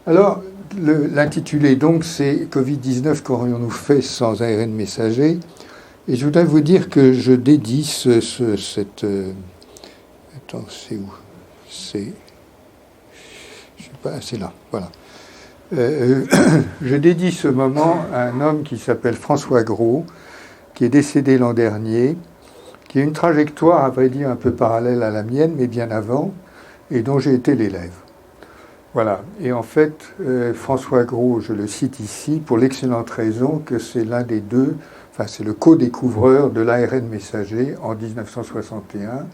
Alors, l'intitulé, donc, c'est Covid-19, qu'aurions-nous fait sans ARN messager? Et je voudrais vous dire que je dédie cette... attends, c'est où? C'est... Je sais pas, c'est là, voilà. Je dédie ce moment à un homme qui s'appelle François Gros, qui est décédé l'an dernier, qui a une trajectoire, à vrai dire, un peu parallèle à la mienne, mais bien avant, et dont j'ai été l'élève. Voilà. Et en fait, François Gros, je le cite ici pour l'excellente raison que c'est l'un des deux, enfin c'est le co-découvreur de l'ARN messager en 1961.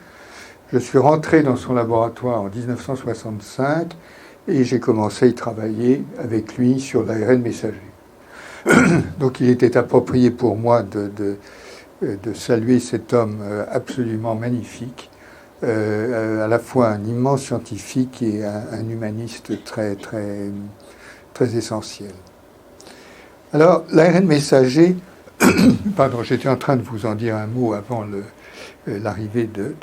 Je suis rentré dans son laboratoire en 1965 et j'ai commencé à y travailler avec lui sur l'ARN messager. Donc il était approprié pour moi de saluer cet homme absolument magnifique, à la fois un immense scientifique et un humaniste très, très, très essentiel. Alors, l'ARN messager, pardon, j'étais en train de vous en dire un mot avant l'arrivée de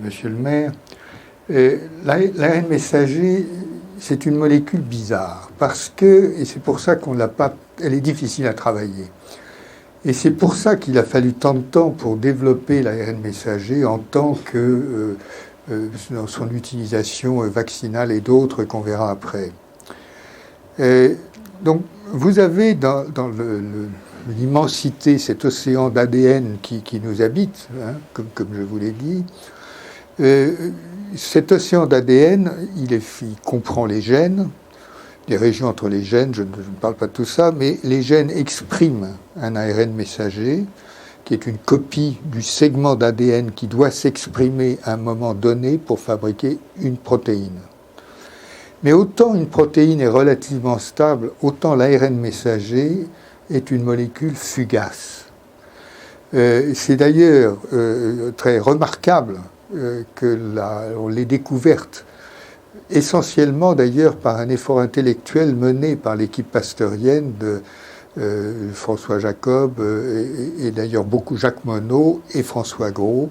Monsieur le maire. L'ARN messager, c'est une molécule bizarre, parce que, et c'est pour ça qu'on l'a pas, elle est difficile à travailler. Et c'est pour ça qu'il a fallu tant de temps pour développer l'ARN messager en tant que dans son utilisation vaccinale et d'autres qu'on verra après. Donc vous avez dans l'immensité, cet océan d'ADN qui nous habite, hein, comme je vous l'ai dit, cet océan d'ADN, il comprend les gènes, les régions entre les gènes, je ne parle pas de tout ça, mais les gènes expriment un ARN messager, qui est une copie du segment d'ADN qui doit s'exprimer à un moment donné pour fabriquer une protéine. Mais autant une protéine est relativement stable, autant l'ARN messager est une molécule fugace. C'est d'ailleurs très remarquable on l'ait découverte essentiellement d'ailleurs par un effort intellectuel mené par l'équipe pasteurienne de François Jacob et d'ailleurs beaucoup Jacques Monod et François Gros,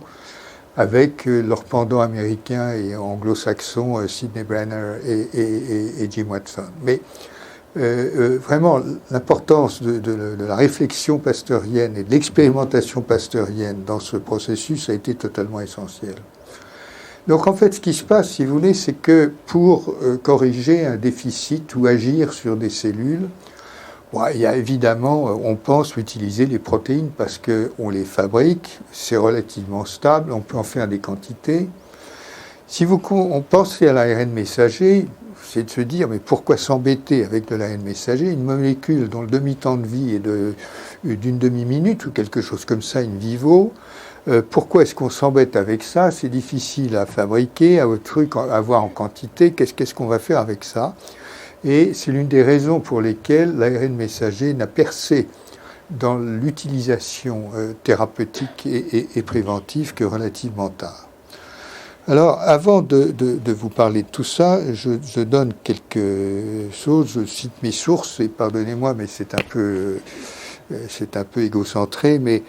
avec leur pendant américain et anglo-saxon Sidney Brenner et Jim Watson. Mais vraiment, l'importance de la réflexion pasteurienne et de l'expérimentation pasteurienne dans ce processus a été totalement essentielle. Donc en fait, ce qui se passe, si vous voulez, c'est que pour corriger un déficit ou agir sur des cellules, il y a évidemment, on pense utiliser les protéines parce qu'on les fabrique, c'est relativement stable, on peut en faire des quantités. Si on pense à l'ARN messager, c'est de se dire, mais pourquoi s'embêter avec de l'ARN messager, une molécule dont le demi-temps de vie est d'une demi-minute ou quelque chose comme ça, in vivo. Pourquoi est-ce qu'on s'embête avec ça? C'est difficile à fabriquer, à avoir en quantité. Qu'est-ce qu'on va faire avec ça? Et c'est l'une des raisons pour lesquelles l'ARN messager n'a percé dans l'utilisation thérapeutique et préventive que relativement tard. Alors, avant de vous parler de tout ça, je donne quelques choses, je cite mes sources, et pardonnez-moi, mais c'est un peu égocentré, mais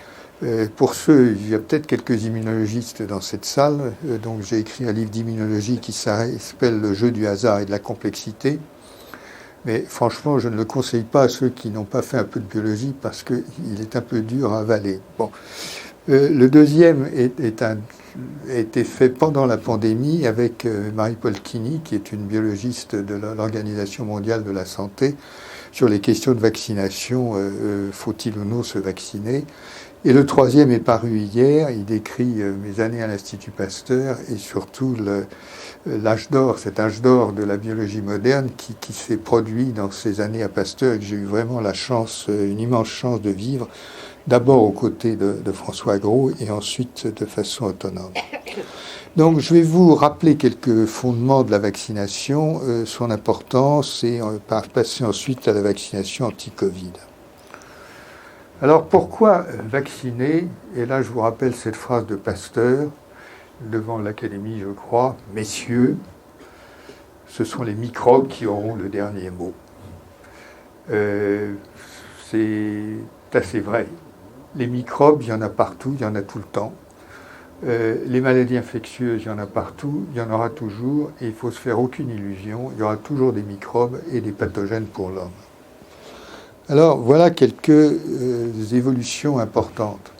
pour ceux, il y a peut-être quelques immunologistes dans cette salle, donc j'ai écrit un livre d'immunologie qui s'appelle « Le jeu du hasard et de la complexité ». Mais franchement, je ne le conseille pas à ceux qui n'ont pas fait un peu de biologie parce qu'il est un peu dur à avaler. Bon. Le deuxième a été fait pendant la pandémie avec Marie-Paule Kini, qui est une biologiste de l'Organisation mondiale de la santé, sur les questions de vaccination, faut-il ou non se vacciner. Et le troisième est paru hier, il décrit mes années à l'Institut Pasteur et surtout l'âge d'or, cet âge d'or de la biologie moderne qui s'est produit dans ces années à Pasteur et que j'ai eu vraiment la chance, une immense chance de vivre, d'abord aux côtés de François Gros et ensuite de façon autonome. Donc je vais vous rappeler quelques fondements de la vaccination, son importance et passer ensuite à la vaccination anti-Covid. Alors pourquoi vacciner? Et là je vous rappelle cette phrase de Pasteur devant l'Académie, je crois, messieurs, ce sont les microbes qui auront le dernier mot. C'est assez vrai. Les microbes, il y en a partout, il y en a tout le temps. Les maladies infectieuses, il y en a partout, il y en aura toujours, et il ne faut se faire aucune illusion, il y aura toujours des microbes et des pathogènes pour l'homme. Alors voilà quelques évolutions importantes.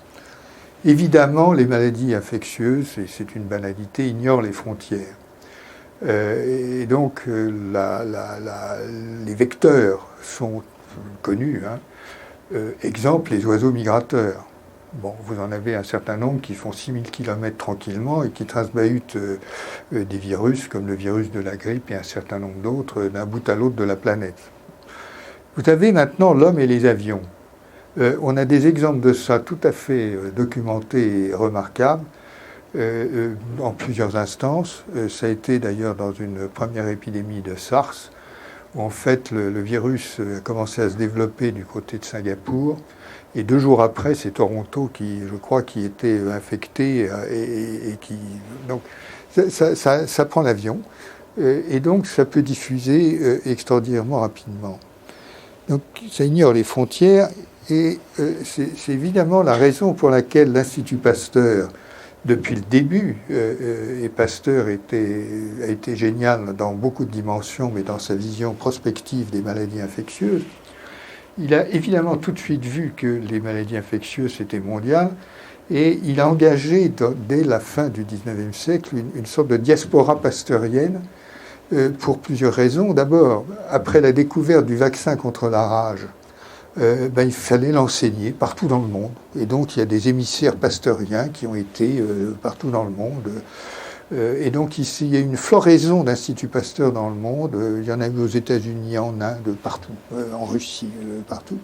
Évidemment, les maladies infectieuses, et c'est une banalité, ignorent les frontières. Et donc les vecteurs sont connus. Exemple, les oiseaux migrateurs. Bon, vous en avez un certain nombre qui font 6000 km tranquillement et qui transbahutent des virus comme le virus de la grippe et un certain nombre d'autres d'un bout à l'autre de la planète. Vous avez maintenant l'homme et les avions. On a des exemples de ça tout à fait documentés et remarquables en plusieurs instances. Ça a été d'ailleurs dans une première épidémie de SARS, où en fait le virus a commencé à se développer du côté de Singapour. Et 2 jours après, c'est Toronto qui, je crois, qui était infecté et qui... Donc, ça prend l'avion. Et donc, ça peut diffuser extraordinairement rapidement. Donc, ça ignore les frontières. Et c'est évidemment la raison pour laquelle l'Institut Pasteur, depuis le début, et Pasteur a été génial dans beaucoup de dimensions, mais dans sa vision prospective des maladies infectieuses, il a évidemment tout de suite vu que les maladies infectieuses étaient mondiales et il a engagé dès la fin du XIXe siècle une sorte de diaspora pasteurienne pour plusieurs raisons. D'abord, après la découverte du vaccin contre la rage, il fallait l'enseigner partout dans le monde. Et donc il y a des émissaires pasteuriens qui ont été partout dans le monde. Et donc ici, il y a une floraison d'Instituts Pasteur dans le monde. Il y en a eu aux États-Unis, en Inde, partout, en Russie, partout.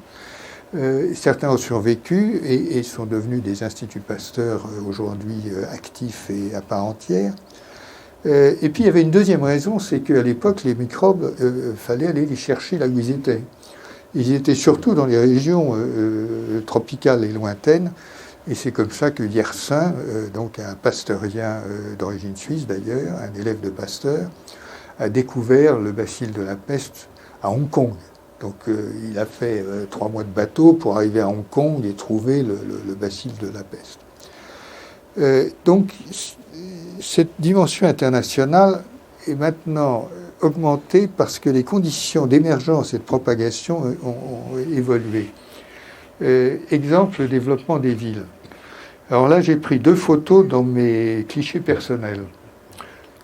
Certains ont survécu et sont devenus des Instituts Pasteur aujourd'hui actifs et à part entière. Et puis il y avait une deuxième raison, c'est qu'à l'époque, les microbes, fallait aller les chercher là où ils étaient. Ils étaient surtout dans les régions tropicales et lointaines. Et c'est comme ça que Yersin, donc un pasteurien d'origine suisse d'ailleurs, un élève de Pasteur, a découvert le bacille de la peste à Hong Kong. Donc il a fait 3 mois de bateau pour arriver à Hong Kong et trouver le bacille de la peste. Donc cette dimension internationale est maintenant augmentée parce que les conditions d'émergence et de propagation ont évolué. Exemple, le développement des villes. Alors là, j'ai pris 2 photos dans mes clichés personnels.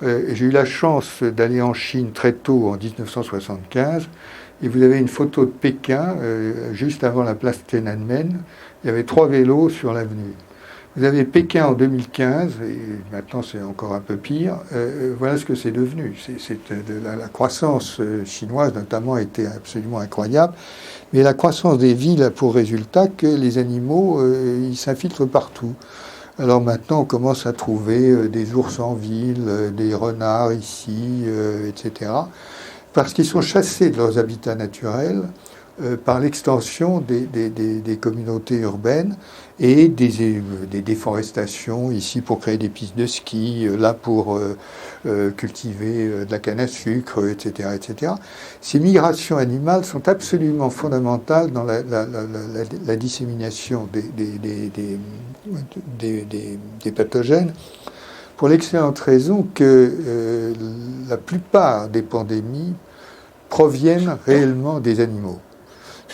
J'ai eu la chance d'aller en Chine très tôt, en 1975, et vous avez une photo de Pékin, juste avant la place Tiananmen. Il y avait 3 vélos sur l'avenue. Vous avez Pékin en 2015, et maintenant c'est encore un peu pire. Voilà ce que c'est devenu. La croissance chinoise, notamment, était absolument incroyable. Mais la croissance des villes a pour résultat que les animaux, ils s'infiltrent partout. Alors maintenant, on commence à trouver des ours en ville, des renards ici, etc. Parce qu'ils sont chassés de leurs habitats naturels par l'extension des communautés urbaines et des déforestations, ici pour créer des pistes de ski, là pour cultiver de la canne à sucre, etc., etc. Ces migrations animales sont absolument fondamentales dans la dissémination des pathogènes, pour l'excellente raison que la plupart des pandémies proviennent réellement des animaux.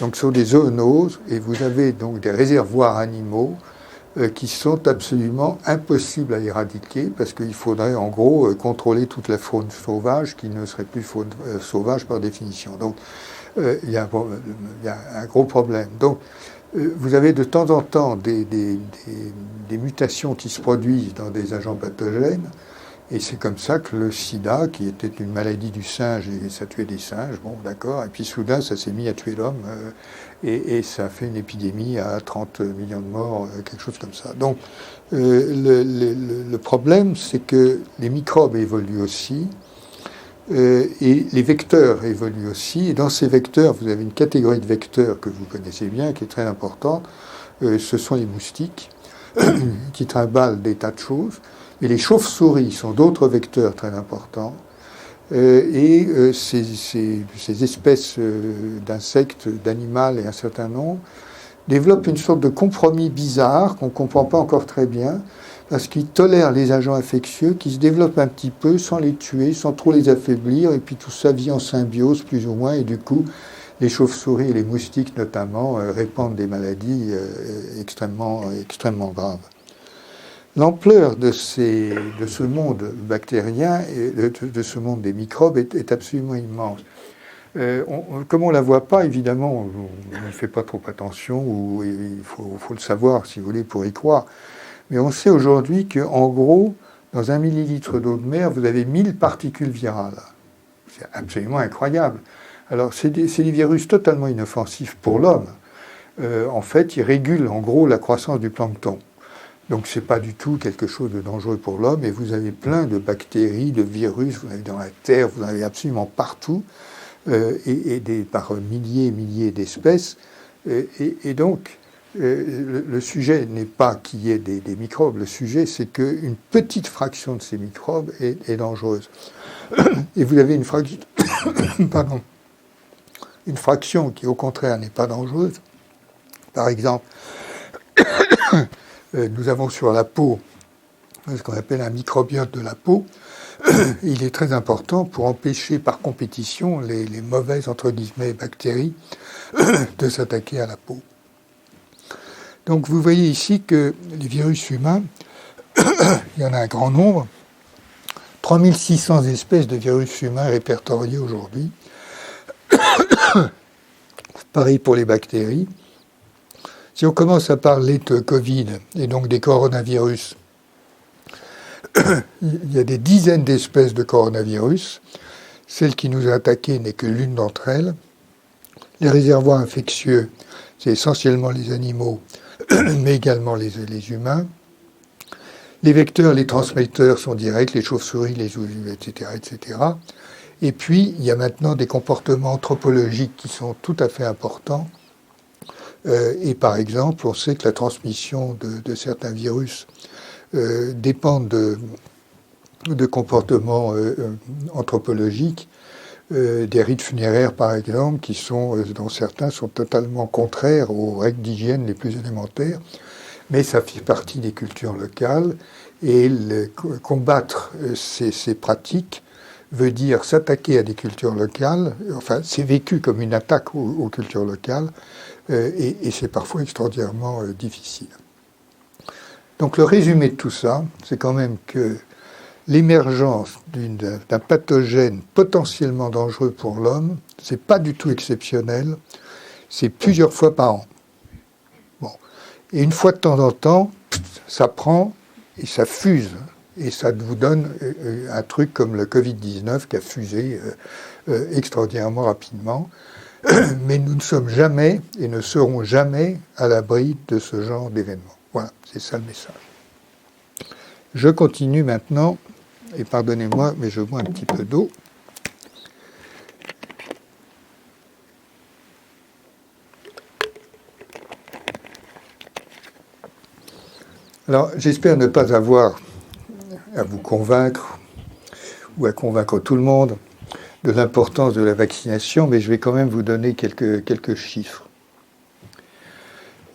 Donc ce sont des zoonoses, et vous avez donc des réservoirs animaux qui sont absolument impossibles à éradiquer, parce qu'il faudrait en gros contrôler toute la faune sauvage qui ne serait plus faune sauvage par définition. Donc il y a un gros problème. Donc vous avez de temps en temps des mutations qui se produisent dans des agents pathogènes, et c'est comme ça que le sida, qui était une maladie du singe, et ça tuait des singes, bon d'accord, et puis soudain ça s'est mis à tuer l'homme, et ça a fait une épidémie à 30 millions de morts, quelque chose comme ça. Donc le problème, c'est que les microbes évoluent aussi, et les vecteurs évoluent aussi, et dans ces vecteurs, vous avez une catégorie de vecteurs que vous connaissez bien, qui est très importante, ce sont les moustiques, qui trimballent des tas de choses. Mais les chauves-souris sont d'autres vecteurs très importants. Ces espèces d'insectes, d'animaux et un certain nombre développe une sorte de compromis bizarre qu'on ne comprend pas encore très bien, parce qu'il tolère les agents infectieux qui se développent un petit peu sans les tuer, sans trop les affaiblir, et puis tout ça vit en symbiose plus ou moins, et du coup, les chauves-souris et les moustiques notamment répandent des maladies extrêmement graves. L'ampleur de ce monde bactérien et de ce monde des microbes est absolument immense. Comme on ne la voit pas, évidemment, on ne fait pas trop attention, ou il faut le savoir, si vous voulez, pour y croire. Mais on sait aujourd'hui qu'en gros, dans 1 millilitre d'eau de mer, vous avez 1000 particules virales. C'est absolument incroyable. Alors, c'est des virus totalement inoffensifs pour l'homme. En fait, ils régulent en gros la croissance du plancton. Donc, ce n'est pas du tout quelque chose de dangereux pour l'homme. Et vous avez plein de bactéries, de virus, vous en avez dans la terre, vous en avez absolument partout, par milliers et milliers d'espèces. Et donc, le sujet n'est pas qu'il y ait des microbes, le sujet c'est qu'une petite fraction de ces microbes est dangereuse. Et vous avez une fraction qui au contraire n'est pas dangereuse. Par exemple, nous avons sur la peau ce qu'on appelle un microbiote de la peau. Il est très important pour empêcher par compétition les mauvaises, entre guillemets, bactéries de s'attaquer à la peau. Donc vous voyez ici que les virus humains, il y en a un grand nombre, 3600 espèces de virus humains répertoriées aujourd'hui. Pareil pour les bactéries. Si on commence à parler de Covid et donc des coronavirus, il y a des dizaines d'espèces de coronavirus. Celle qui nous a attaqués n'est que l'une d'entre elles. Les réservoirs infectieux, c'est essentiellement les animaux, mais également les humains. Les vecteurs, les transmetteurs sont directs, les chauves-souris, les ovules, etc., etc. Et puis, il y a maintenant des comportements anthropologiques qui sont tout à fait importants. Et par exemple, on sait que la transmission de certains virus dépend de comportements anthropologiques. Des rites funéraires, par exemple, qui sont, dont certains sont totalement contraires aux règles d'hygiène les plus élémentaires, mais ça fait partie des cultures locales, et combattre ces pratiques veut dire s'attaquer à des cultures locales, enfin, c'est vécu comme une attaque aux cultures locales, et c'est parfois extraordinairement difficile. Donc le résumé de tout ça, c'est quand même que l'émergence d'un pathogène potentiellement dangereux pour l'homme, c'est pas du tout exceptionnel, c'est plusieurs fois par an. Bon. Et une fois de temps en temps, ça prend et ça fuse. Et ça vous donne un truc comme le Covid-19 qui a fusé extraordinairement rapidement. Mais nous ne sommes jamais et ne serons jamais à l'abri de ce genre d'événement. Voilà, c'est ça le message. Je continue maintenant. Et pardonnez-moi, mais je bois un petit peu d'eau. Alors, j'espère ne pas avoir à vous convaincre ou à convaincre tout le monde de l'importance de la vaccination, mais je vais quand même vous donner quelques chiffres.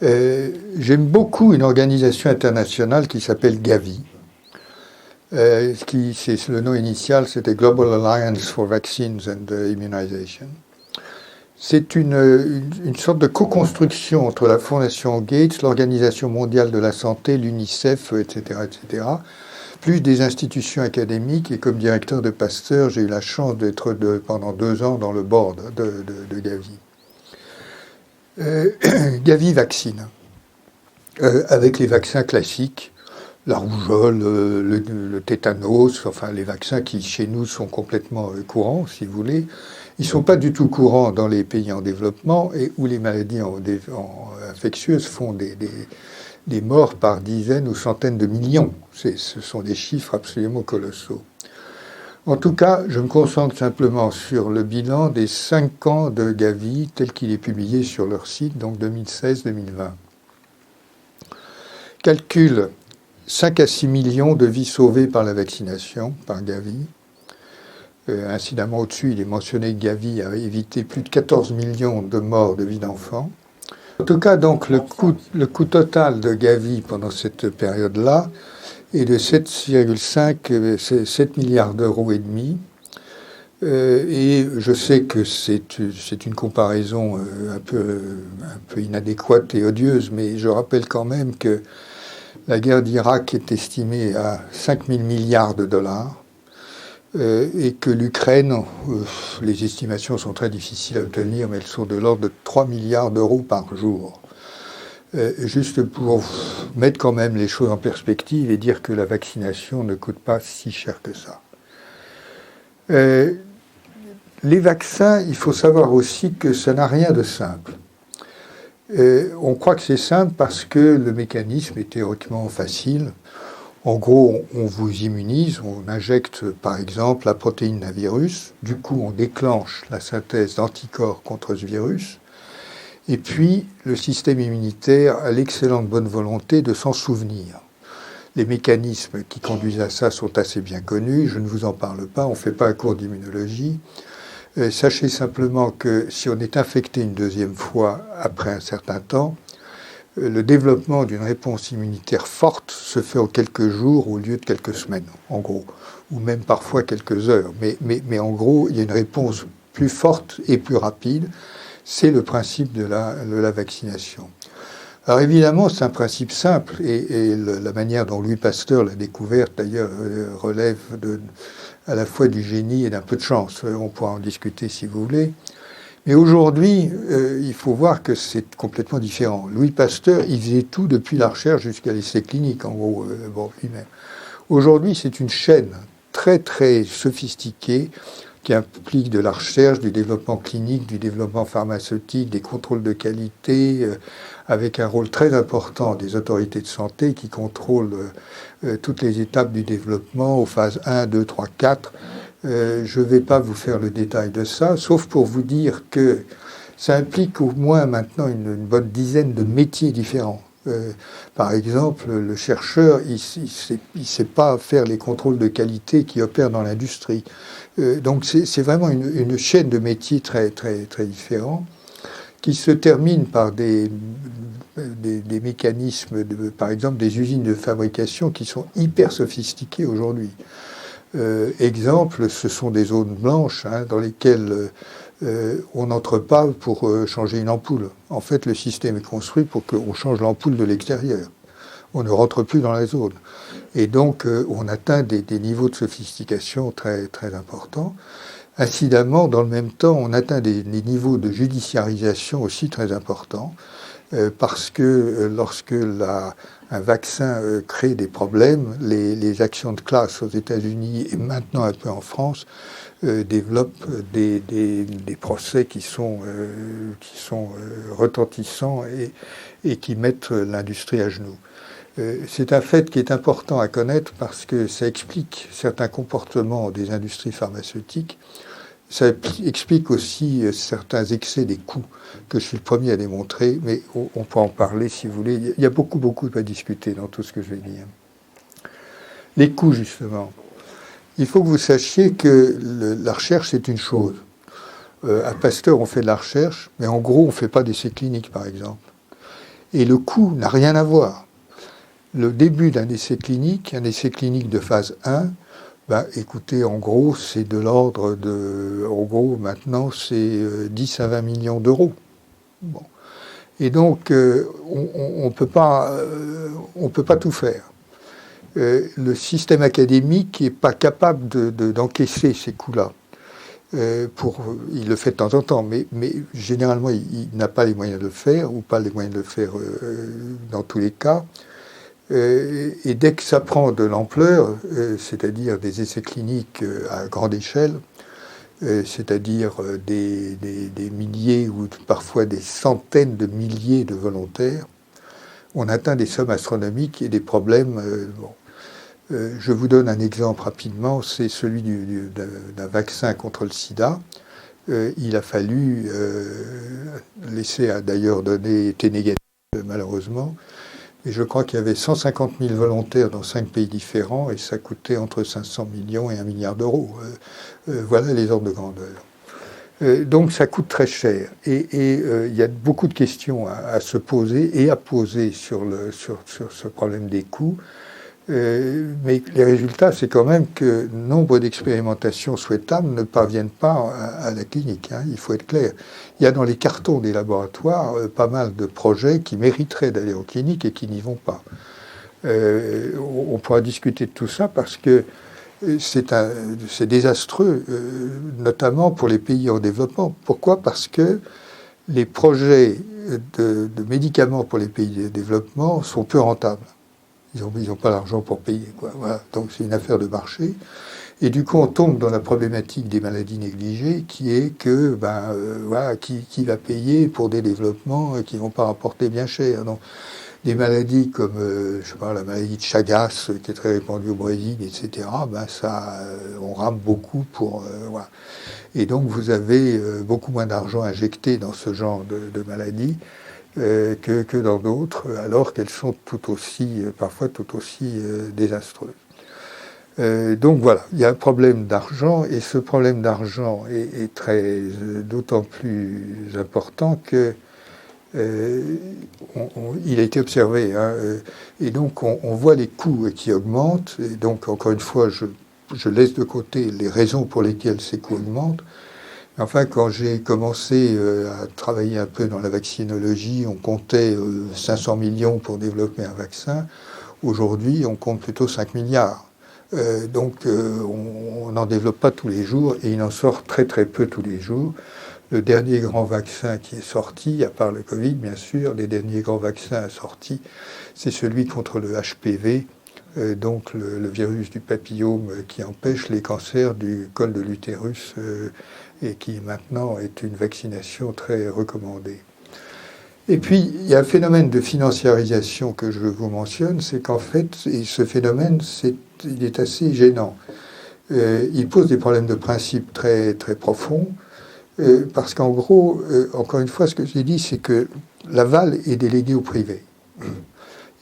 J'aime beaucoup une organisation internationale qui s'appelle Gavi. Le nom initial, c'était Global Alliance for Vaccines and Immunization. C'est une sorte de co-construction entre la Fondation Gates, l'Organisation mondiale de la santé, l'UNICEF, etc., etc., plus des institutions académiques. Et comme directeur de Pasteur, j'ai eu la chance d'être pendant 2 ans dans le board de Gavi. Gavi vaccine, avec les vaccins classiques, la rougeole, le tétanos, enfin les vaccins qui chez nous sont complètement courants, si vous voulez. Ils ne sont pas du tout courants dans les pays en développement et où les maladies infectieuses font des morts par dizaines ou centaines de millions. Ce sont des chiffres absolument colossaux. En tout cas, je me concentre simplement sur le bilan des 5 ans de Gavi tel qu'il est publié sur leur site, donc 2016-2020. Calcul 5 à 6 millions de vies sauvées par la vaccination, par Gavi. Incidemment, au-dessus, il est mentionné que Gavi a évité plus de 14 millions de morts de vies d'enfants. En tout cas, donc, le coût total de Gavi pendant cette période-là est de 7 milliards d'euros et demi. Et je sais que c'est une comparaison un peu inadéquate et odieuse, mais je rappelle quand même que la guerre d'Irak est estimée à 5 000 milliards de dollars et que l'Ukraine, les estimations sont très difficiles à obtenir, mais elles sont de l'ordre de 3 milliards d'euros par jour. Juste pour mettre quand même les choses en perspective et dire que la vaccination ne coûte pas si cher que ça. Les vaccins, il faut savoir aussi que ça n'a rien de simple. On croit que c'est simple parce que le mécanisme est théoriquement facile. En gros, on vous immunise, on injecte par exemple la protéine d'un virus, du coup on déclenche la synthèse d'anticorps contre ce virus, et puis le système immunitaire a l'excellente bonne volonté de s'en souvenir. Les mécanismes qui conduisent à ça sont assez bien connus, je ne vous en parle pas, on ne fait pas un cours d'immunologie. Sachez simplement que si on est infecté une deuxième fois après un certain temps, le développement d'une réponse immunitaire forte se fait en quelques jours au lieu de quelques semaines, en gros, ou même parfois quelques heures. Mais en gros, il y a une réponse plus forte et plus rapide. C'est le principe de la vaccination. Alors évidemment, c'est un principe simple, et la manière dont Louis Pasteur l'a découverte, d'ailleurs, relève à la fois du génie et d'un peu de chance. On pourra en discuter si vous voulez. Mais aujourd'hui, il faut voir que c'est complètement différent. Louis Pasteur, il faisait tout depuis la recherche jusqu'à l'essai clinique, en gros, lui-même. Aujourd'hui, c'est une chaîne très, très sophistiquée qui implique de la recherche, du développement clinique, du développement pharmaceutique, des contrôles de qualité, avec un rôle très important des autorités de santé qui contrôlent toutes les étapes du développement aux phases 1, 2, 3, 4. Je ne vais pas vous faire le détail de ça, sauf pour vous dire que ça implique au moins maintenant une bonne dizaine de métiers différents. Par exemple, le chercheur, il ne sait pas faire les contrôles de qualité qui opèrent dans l'industrie. Donc c'est vraiment une chaîne de métiers très, très, très différents qui se terminent par des mécanismes, par exemple des usines de fabrication qui sont hyper sophistiquées aujourd'hui. Exemple, ce sont des zones blanches dans lesquelles on n'entre pas pour changer une ampoule. En fait, le système est construit pour qu'on change l'ampoule de l'extérieur. On ne rentre plus dans la zone. Et donc, on atteint des niveaux de sophistication très, très importants. Incidemment, dans le même temps, on atteint des niveaux de judiciarisation aussi très importants, parce que lorsque un vaccin crée des problèmes, les actions de classe aux États-Unis et maintenant un peu en France développent des procès qui sont retentissants et qui mettent l'industrie à genoux. C'est un fait qui est important à connaître parce que ça explique certains comportements des industries pharmaceutiques. Ça explique aussi certains excès des coûts que je suis le premier à démontrer, mais on peut en parler si vous voulez. Il y a beaucoup à discuter dans tout ce que je vais dire. Les coûts, justement. Il faut que vous sachiez que la recherche, c'est une chose. À Pasteur, on fait de la recherche, mais en gros, on ne fait pas d'essais cliniques, par exemple. Et le coût n'a rien à voir. Le début d'un essai clinique, un essai clinique de phase 1, écoutez, en gros, c'est de l'ordre de... En gros, maintenant, c'est 10 à 20 millions d'euros. Bon. Et donc, on peut pas tout faire. Le système académique n'est pas capable d'encaisser ces coûts-là. Il le fait de temps en temps, mais généralement, il n'a pas les moyens de le faire, ou pas les moyens de le faire dans tous les cas. Et dès que ça prend de l'ampleur, c'est-à-dire des essais cliniques à grande échelle, c'est-à-dire des milliers ou parfois des centaines de milliers de volontaires, on atteint des sommes astronomiques et des problèmes. Je vous donne un exemple rapidement, c'est celui d'un vaccin contre le sida. Il a fallu, l'essai a d'ailleurs été négatif malheureusement, et je crois qu'il y avait 150 000 volontaires dans 5 pays différents et ça coûtait entre 500 millions et 1 milliard d'euros. Voilà les ordres de grandeur. Donc ça coûte très cher. Et il y a beaucoup de questions à se poser et à poser sur ce problème des coûts. Mais les résultats, c'est quand même que nombre d'expérimentations souhaitables ne parviennent pas à la clinique. Hein, il faut être clair. Il y a dans les cartons des laboratoires pas mal de projets qui mériteraient d'aller en clinique et qui n'y vont pas. On pourra discuter de tout ça parce que c'est désastreux, notamment pour les pays en développement. Pourquoi ? Parce que les projets de médicaments pour les pays en développement sont peu rentables. Ils n'ont pas l'argent pour payer, quoi. Voilà. Donc c'est une affaire de marché. Et du coup, on tombe dans la problématique des maladies négligées, qui est que, voilà, qui va payer pour des développements qui ne vont pas rapporter bien cher. Donc, des maladies comme, je sais pas, la maladie de Chagas, qui est très répandue au Brésil, etc., on rame beaucoup pour, voilà. Et donc, vous avez beaucoup moins d'argent injecté dans ce genre de maladies que dans d'autres, alors qu'elles sont parfois tout aussi désastreuses. Donc voilà, il y a un problème d'argent, et ce problème d'argent est d'autant plus important que il a été observé, hein, et donc on voit les coûts qui augmentent, et donc encore une fois, je laisse de côté les raisons pour lesquelles ces coûts augmentent. Enfin, quand j'ai commencé à travailler un peu dans la vaccinologie, on comptait 500 millions pour développer un vaccin. Aujourd'hui, on compte plutôt 5 milliards. Donc, on n'en développe pas tous les jours et il en sort très très peu tous les jours. Le dernier grand vaccin qui est sorti, à part le Covid, bien sûr, les derniers grands vaccins sortis, c'est celui contre le HPV, donc le virus du papillome qui empêche les cancers du col de l'utérus et qui maintenant est une vaccination très recommandée. Et puis, il y a un phénomène de financiarisation que je vous mentionne, c'est qu'en fait, et ce phénomène, il est assez gênant. Il pose des problèmes de principe très, très profonds, parce qu'en gros, encore une fois, ce que j'ai dit, c'est que l'aval est délégué au privé.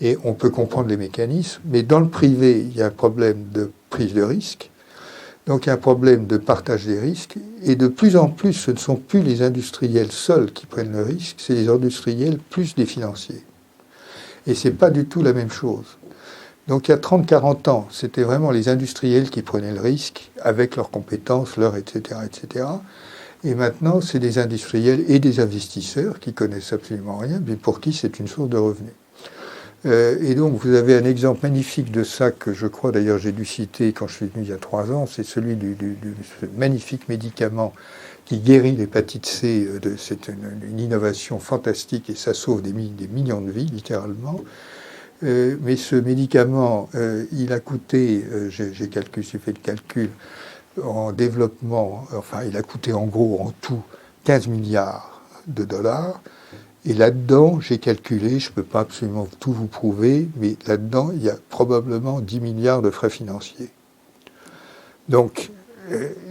Et on peut comprendre les mécanismes, mais dans le privé, il y a un problème de prise de risque. Donc il y a un problème de partage des risques, et de plus en plus, ce ne sont plus les industriels seuls qui prennent le risque, c'est les industriels plus des financiers. Et ce n'est pas du tout la même chose. Donc il y a 30-40 ans, c'était vraiment les industriels qui prenaient le risque, avec leurs compétences, etc., etc. Et maintenant, c'est des industriels et des investisseurs qui connaissent absolument rien, mais pour qui c'est une source de revenus. Et donc, vous avez un exemple magnifique de ça que je crois, d'ailleurs, j'ai dû citer quand je suis venu il y a 3 ans, c'est celui du magnifique médicament qui guérit l'hépatite C. C'est une innovation fantastique et ça sauve des millions de vies, littéralement. Mais ce médicament, il a coûté, j'ai fait le calcul, en développement, enfin, il a coûté en gros, en tout, 15 milliards de dollars. Et là-dedans, j'ai calculé, je ne peux pas absolument tout vous prouver, mais là-dedans, il y a probablement 10 milliards de frais financiers. Donc,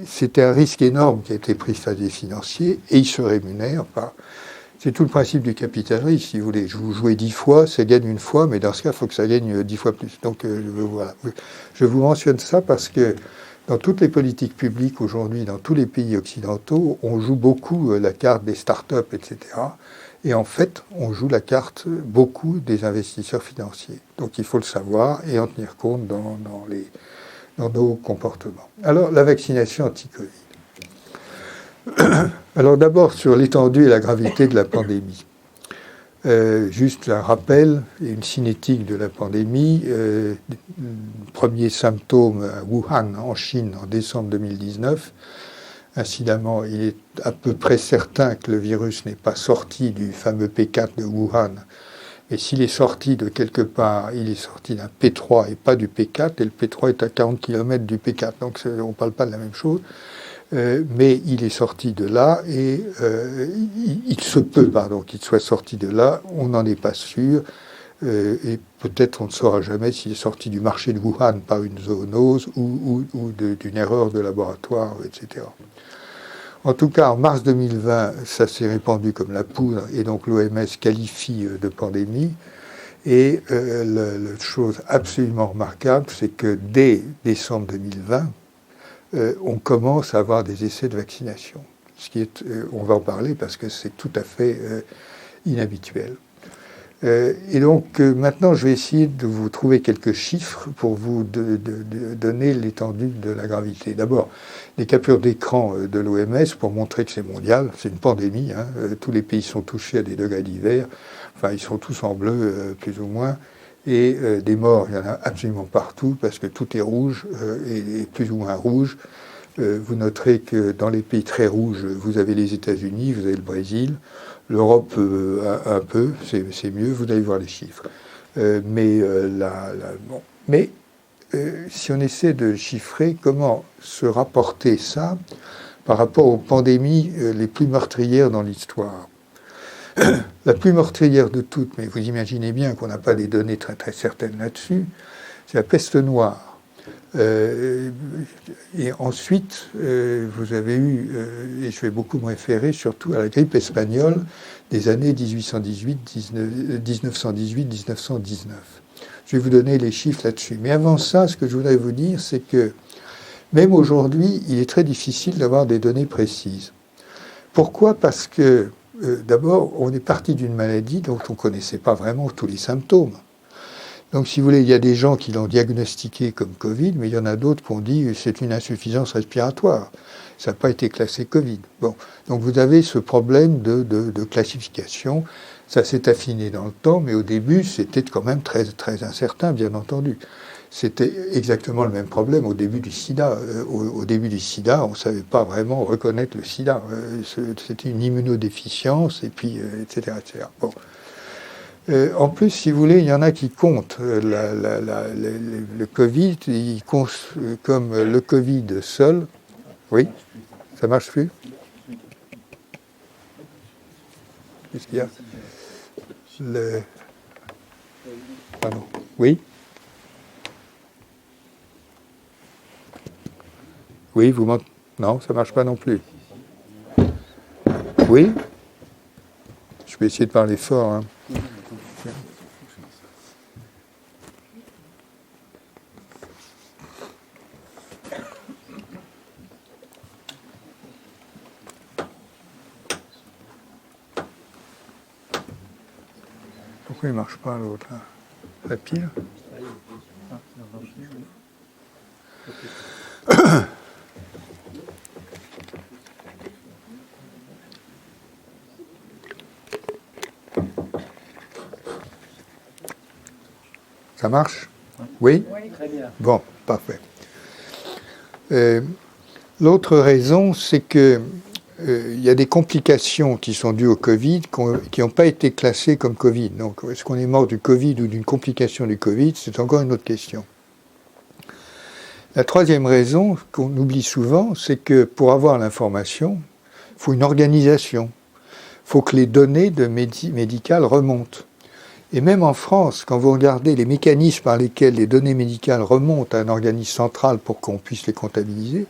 c'était un risque énorme qui a été pris face des financiers, et ils se rémunèrent par... C'est tout le principe du capital risque, si vous voulez. Je vous jouez 10 fois, ça gagne une fois, mais dans ce cas, il faut que ça gagne 10 fois plus. Donc, voilà. Je vous mentionne ça parce que dans toutes les politiques publiques aujourd'hui, dans tous les pays occidentaux, on joue beaucoup la carte des start-up, etc., et en fait, on joue la carte beaucoup des investisseurs financiers. Donc il faut le savoir et en tenir compte dans nos comportements. Alors, la vaccination anti-Covid. Alors d'abord, sur l'étendue et la gravité de la pandémie. Juste un rappel et une cinétique de la pandémie. Premier symptôme à Wuhan, en Chine, en décembre 2019. Incidemment, il est à peu près certain que le virus n'est pas sorti du fameux P4 de Wuhan. Et s'il est sorti de quelque part, il est sorti d'un P3 et pas du P4. Et le P3 est à 40 km du P4. Donc on ne parle pas de la même chose. Mais il est sorti de là et il se peut qu'il soit sorti de là. On n'en est pas sûr. Et peut-être on ne saura jamais s'il est sorti du marché de Wuhan par une zoonose ou d'une erreur de laboratoire, etc. En tout cas, en mars 2020, ça s'est répandu comme la poudre, et donc l'OMS qualifie de pandémie. Et la chose absolument remarquable, c'est que dès décembre 2020, on commence à avoir des essais de vaccination. on va en parler parce que c'est tout à fait inhabituel. Et donc maintenant, je vais essayer de vous trouver quelques chiffres pour vous donner l'étendue de la gravité. D'abord, les captures d'écran de l'OMS pour montrer que c'est mondial, c'est une pandémie, hein, tous les pays sont touchés à des degrés divers, enfin ils sont tous en bleu plus ou moins, et des morts, il y en a absolument partout parce que tout est rouge et plus ou moins rouge. Vous noterez que dans les pays très rouges, vous avez les États-Unis, vous avez le Brésil, l'Europe un peu, c'est mieux, vous allez voir les chiffres. Si on essaie de chiffrer, comment se rapporter ça par rapport aux pandémies les plus meurtrières dans l'histoire? La plus meurtrière de toutes, mais vous imaginez bien qu'on n'a pas des données très très certaines là-dessus, c'est la peste noire. Et ensuite, vous avez eu, et je vais beaucoup me référer surtout à la grippe espagnole des années 1918-1919. Je vais vous donner les chiffres là-dessus. Mais avant ça, ce que je voudrais vous dire, c'est que même aujourd'hui, il est très difficile d'avoir des données précises. Pourquoi ? Parce que, d'abord, on est parti d'une maladie dont on ne connaissait pas vraiment tous les symptômes. Donc, si vous voulez, il y a des gens qui l'ont diagnostiqué comme Covid, mais il y en a d'autres qui ont dit que c'est une insuffisance respiratoire. Ça n'a pas été classé Covid. Bon, donc vous avez ce problème de classification. Ça s'est affiné dans le temps, mais au début, c'était quand même très, très incertain, bien entendu. C'était exactement le même problème au début du sida. Au début du sida, on ne savait pas vraiment reconnaître le sida. C'était une immunodéficience, et puis, etc., etc. Bon. En plus, si vous voulez, il y en a qui comptent le Covid, ils comptent comme le Covid seul. Oui, ça marche plus. Qu'est-ce qu'il y a? Pardon. Oui. Oui, vous m'entendez? Non, ça marche pas non plus. Oui. Je vais essayer de parler fort. Hein. Pourquoi il ne marche pas l'autre là? La pile? Ça marche? Oui? Oui, très bien. Bon, parfait. L'autre raison, c'est que il y a des complications qui sont dues au Covid qui n'ont pas été classées comme Covid. Donc, est-ce qu'on est mort du Covid ou d'une complication du Covid? C'est encore une autre question. La troisième raison qu'on oublie souvent, c'est que pour avoir l'information, il faut une organisation. Il faut que les données médicales remontent. Et même en France, quand vous regardez les mécanismes par lesquels les données médicales remontent à un organisme central pour qu'on puisse les comptabiliser,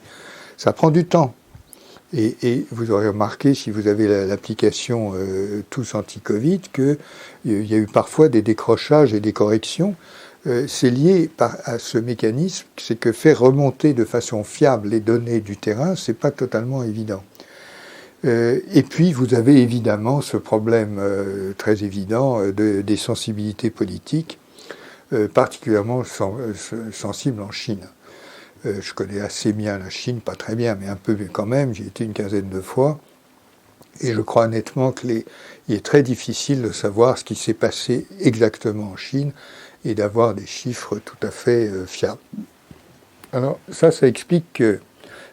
ça prend du temps. Et vous aurez remarqué, si vous avez l'application Tous Anti-Covid, qu'il y a eu parfois des décrochages et des corrections. C'est lié à ce mécanisme, c'est que faire remonter de façon fiable les données du terrain, c'est pas totalement évident. Et puis vous avez évidemment ce problème très évident des sensibilités politiques, particulièrement sensibles en Chine. Je connais assez bien la Chine, pas très bien, mais un peu quand même, j'y ai été une quinzaine de fois, et je crois honnêtement qu'il est très difficile de savoir ce qui s'est passé exactement en Chine et d'avoir des chiffres tout à fait fiables. Alors ça explique que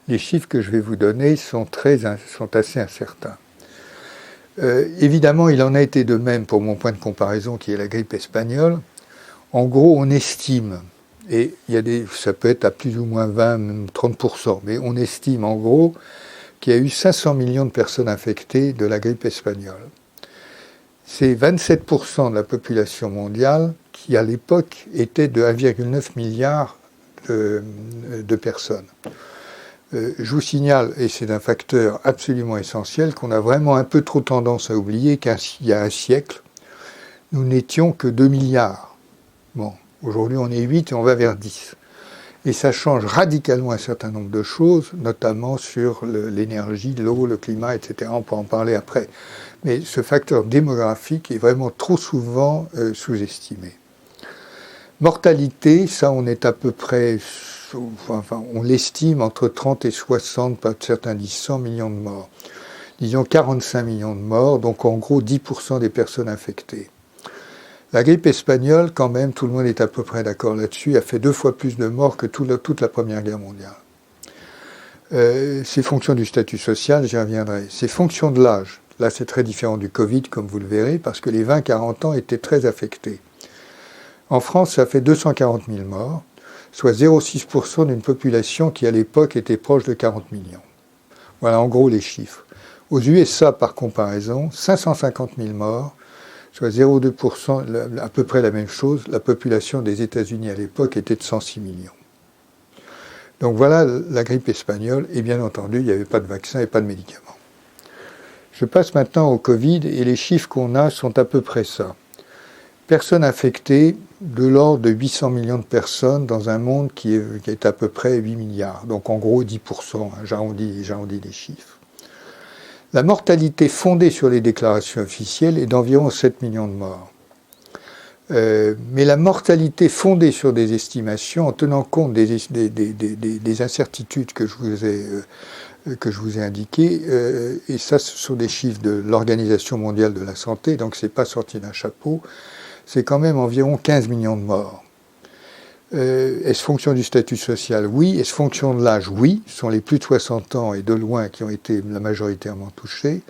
les chiffres que je vais vous donner sont assez incertains. Évidemment, il en a été de même pour mon point de comparaison qui est la grippe espagnole. En gros, on estime, et ça peut être à plus ou moins 20, même 30%, mais on estime en gros qu'il y a eu 500 millions de personnes infectées de la grippe espagnole. C'est 27% de la population mondiale qui, à l'époque, était de 1,9 milliard de personnes. Je vous signale, et c'est un facteur absolument essentiel, qu'on a vraiment un peu trop tendance à oublier qu'il y a un siècle, nous n'étions que 2 milliards. Bon, aujourd'hui on est 8 et on va vers 10. Et ça change radicalement un certain nombre de choses, notamment sur l'énergie, l'eau, le climat, etc. On peut en parler après. Mais ce facteur démographique est vraiment trop souvent sous-estimé. Mortalité, ça on est à peu près, enfin on l'estime entre 30 et 60, certains disent 100 millions de morts. Disons 45 millions de morts, donc en gros 10% des personnes infectées. La grippe espagnole, quand même, tout le monde est à peu près d'accord là-dessus, a fait 2 fois plus de morts que toute la Première Guerre mondiale. C'est fonction du statut social, j'y reviendrai. C'est fonction de l'âge. Là, c'est très différent du Covid, comme vous le verrez, parce que les 20-40 ans étaient très affectés. En France, ça fait 240 000 morts, soit 0,6% d'une population qui, à l'époque, était proche de 40 millions. Voilà, en gros, les chiffres. Aux USA, par comparaison, 550 000 morts, soit 0,2%, à peu près la même chose. La population des États-Unis à l'époque était de 106 millions. Donc voilà la grippe espagnole, et bien entendu, il n'y avait pas de vaccin et pas de médicaments. Je passe maintenant au Covid, et les chiffres qu'on a sont à peu près ça. Personnes infectées, de l'ordre de 800 millions de personnes dans un monde qui est à peu près 8 milliards. Donc en gros 10%, j'arrondis les chiffres. La mortalité fondée sur les déclarations officielles est d'environ 7 millions de morts. Mais la mortalité fondée sur des estimations, en tenant compte des incertitudes que je vous ai indiquées, et ça ce sont des chiffres de l'Organisation mondiale de la santé, donc c'est pas sorti d'un chapeau, c'est quand même environ 15 millions de morts. Est-ce fonction du statut social? Oui. Est-ce fonction de l'âge? Oui. Ce sont les plus de 60 ans et de loin qui ont été majoritairement touchés.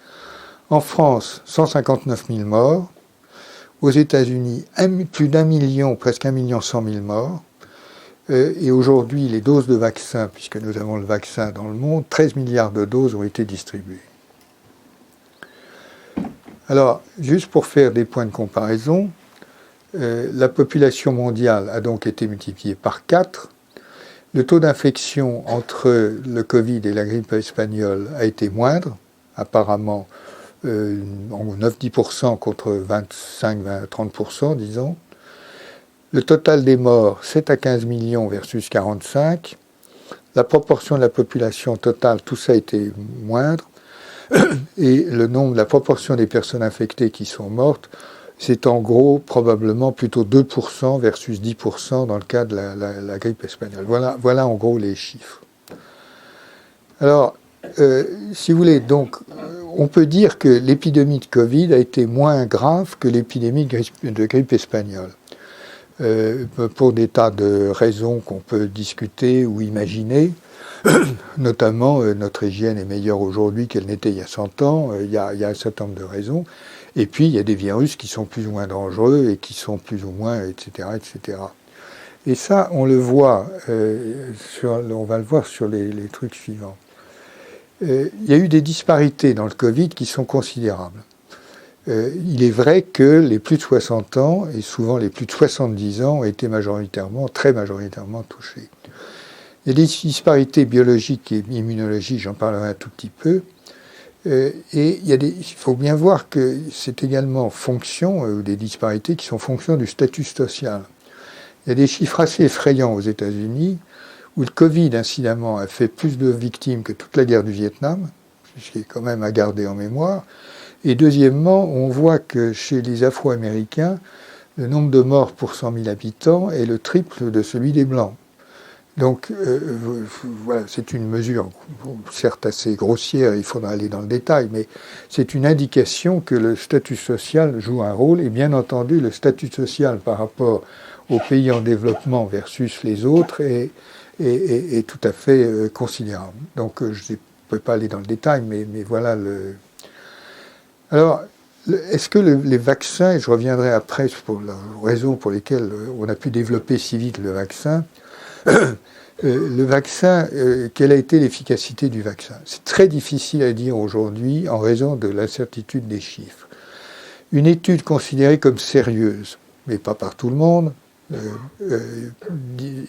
En France, 159 000 morts. Aux États-Unis, plus d'1 million, presque 1,1 million morts. Et aujourd'hui, les doses de vaccins, puisque nous avons le vaccin dans le monde, 13 milliards de doses ont été distribuées. Alors, juste pour faire des points de comparaison, la population mondiale a donc été multipliée par 4. Le taux d'infection entre le Covid et la grippe espagnole a été moindre, apparemment en 9-10% contre 25-30%, disons. Le total des morts, 7 à 15 millions versus 45. La proportion de la population totale, tout ça a été moindre. Et la proportion des personnes infectées qui sont mortes, c'est en gros probablement plutôt 2% versus 10% dans le cas de la grippe espagnole. Voilà en gros les chiffres. Alors, si vous voulez, donc, on peut dire que l'épidémie de Covid a été moins grave que l'épidémie de grippe espagnole. Pour des tas de raisons qu'on peut discuter ou imaginer, notamment notre hygiène est meilleure aujourd'hui qu'elle n'était il y a 100 ans, il y a un certain nombre de raisons. Et puis, il y a des virus qui sont plus ou moins dangereux et qui sont plus ou moins, etc., etc. Et ça, on le voit, on va le voir sur les trucs suivants. Il y a eu des disparités dans le Covid qui sont considérables. Il est vrai que les plus de 60 ans, et souvent les plus de 70 ans, ont été très majoritairement touchés. Il y a des disparités biologiques et immunologiques, j'en parlerai un tout petit peu. Et il faut bien voir que c'est également fonction, des disparités qui sont fonction du statut social. Il y a des chiffres assez effrayants aux États-Unis, où le Covid, incidemment, a fait plus de victimes que toute la guerre du Vietnam, ce qui est quand même à garder en mémoire. Et deuxièmement, on voit que chez les Afro-Américains, le nombre de morts pour 100 000 habitants est le triple de celui des Blancs. Donc, voilà, c'est une mesure, certes assez grossière, il faudra aller dans le détail, mais c'est une indication que le statut social joue un rôle, et bien entendu, le statut social par rapport aux pays en développement versus les autres est tout à fait considérable. Donc, je ne peux pas aller dans le détail, mais voilà le... Alors, est-ce que les vaccins, et je reviendrai après pour la raison pour lesquelles on a pu développer si vite le vaccin, le vaccin, quelle a été l'efficacité du vaccin? C'est très difficile à dire aujourd'hui en raison de l'incertitude des chiffres. Une étude considérée comme sérieuse, mais pas par tout le monde,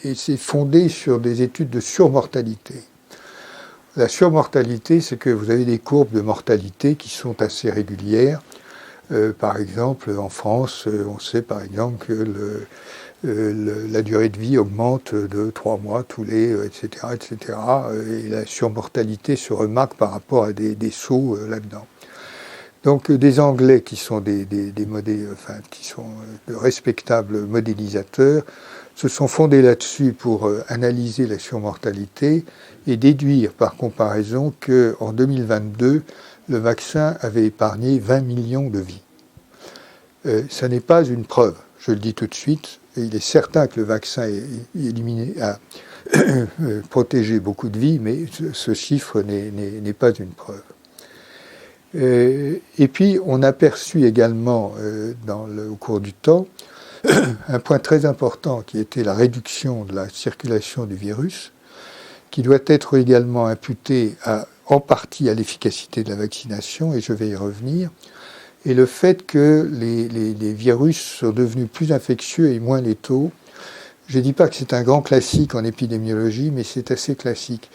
et c'est fondé sur des études de surmortalité. La surmortalité, c'est que vous avez des courbes de mortalité qui sont assez régulières. Par exemple, en France, on sait par exemple que la durée de vie augmente de 3 mois tous les, etc., etc. Et la surmortalité se remarque par rapport à des sauts là-dedans. Donc des Anglais qui sont qui sont de respectables modélisateurs se sont fondés là-dessus pour analyser la surmortalité et déduire par comparaison qu'en 2022, le vaccin avait épargné 20 millions de vies. Ça n'est pas une preuve, je le dis tout de suite. Il est certain que le vaccin a protégé beaucoup de vies, mais ce chiffre n'est pas une preuve. Et puis, on a perçu également, au cours du temps, un point très important qui était la réduction de la circulation du virus, qui doit être également imputé en partie à l'efficacité de la vaccination, et je vais y revenir, et le fait que les virus sont devenus plus infectieux et moins létaux. Je ne dis pas que c'est un grand classique en épidémiologie, mais c'est assez classique.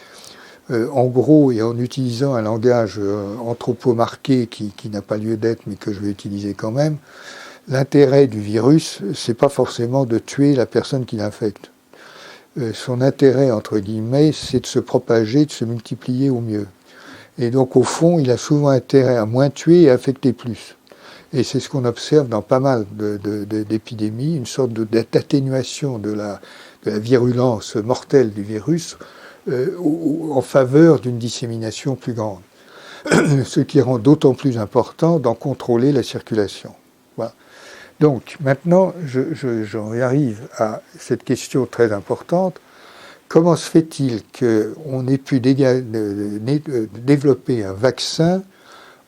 En gros, et en utilisant un langage anthropomarqué qui n'a pas lieu d'être, mais que je vais utiliser quand même, l'intérêt du virus, c'est pas forcément de tuer la personne qui l'infecte. Son intérêt, entre guillemets, c'est de se propager, de se multiplier au mieux. Et donc, au fond, il a souvent intérêt à moins tuer et à affecter plus. Et c'est ce qu'on observe dans pas mal d'épidémies, une sorte d'atténuation de la virulence mortelle du virus en faveur d'une dissémination plus grande. Ce qui rend d'autant plus important d'en contrôler la circulation. Voilà. Donc, maintenant, j'en arrive à cette question très importante. Comment se fait-il qu'on ait pu développer un vaccin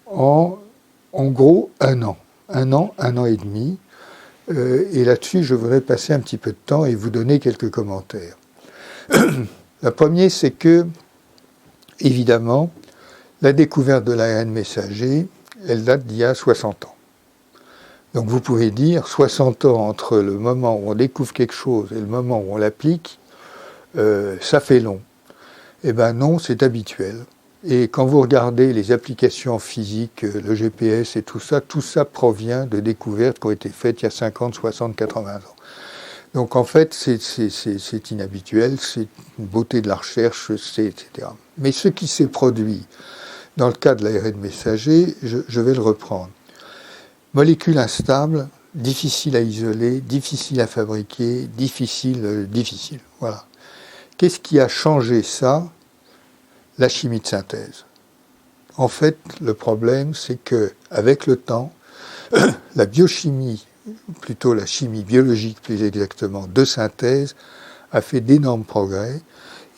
en gros 1 an, 1 an et demi, et là-dessus, je voudrais passer un petit peu de temps et vous donner quelques commentaires. La première, c'est que, évidemment, la découverte de l'ARN messager, elle date d'il y a 60 ans. Donc vous pouvez dire 60 ans entre le moment où on découvre quelque chose et le moment où on l'applique, ça fait long. Eh bien non, c'est habituel. Et quand vous regardez les applications physiques, le GPS et tout ça provient de découvertes qui ont été faites il y a 50, 60, 80 ans. Donc en fait, c'est inhabituel, c'est une beauté de la recherche, etc. Mais ce qui s'est produit dans le cas de l'ARN messager, je vais le reprendre. Molécule instable, difficile à isoler, difficile à fabriquer, difficile. Voilà. Qu'est-ce qui a changé ça? La chimie de synthèse. En fait, le problème, c'est que avec le temps, la biochimie, plutôt la chimie biologique plus exactement, de synthèse, a fait d'énormes progrès.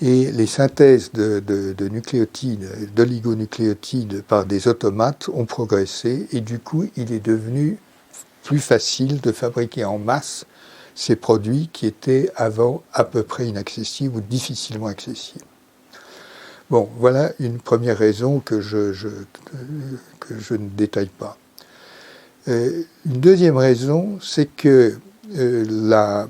Et les synthèses de nucléotides, d'oligonucléotides par des automates ont progressé. Et du coup, il est devenu plus facile de fabriquer en masse ces produits qui étaient avant à peu près inaccessibles ou difficilement accessibles. Bon, voilà une première raison que je ne détaille pas. Une deuxième raison, c'est que la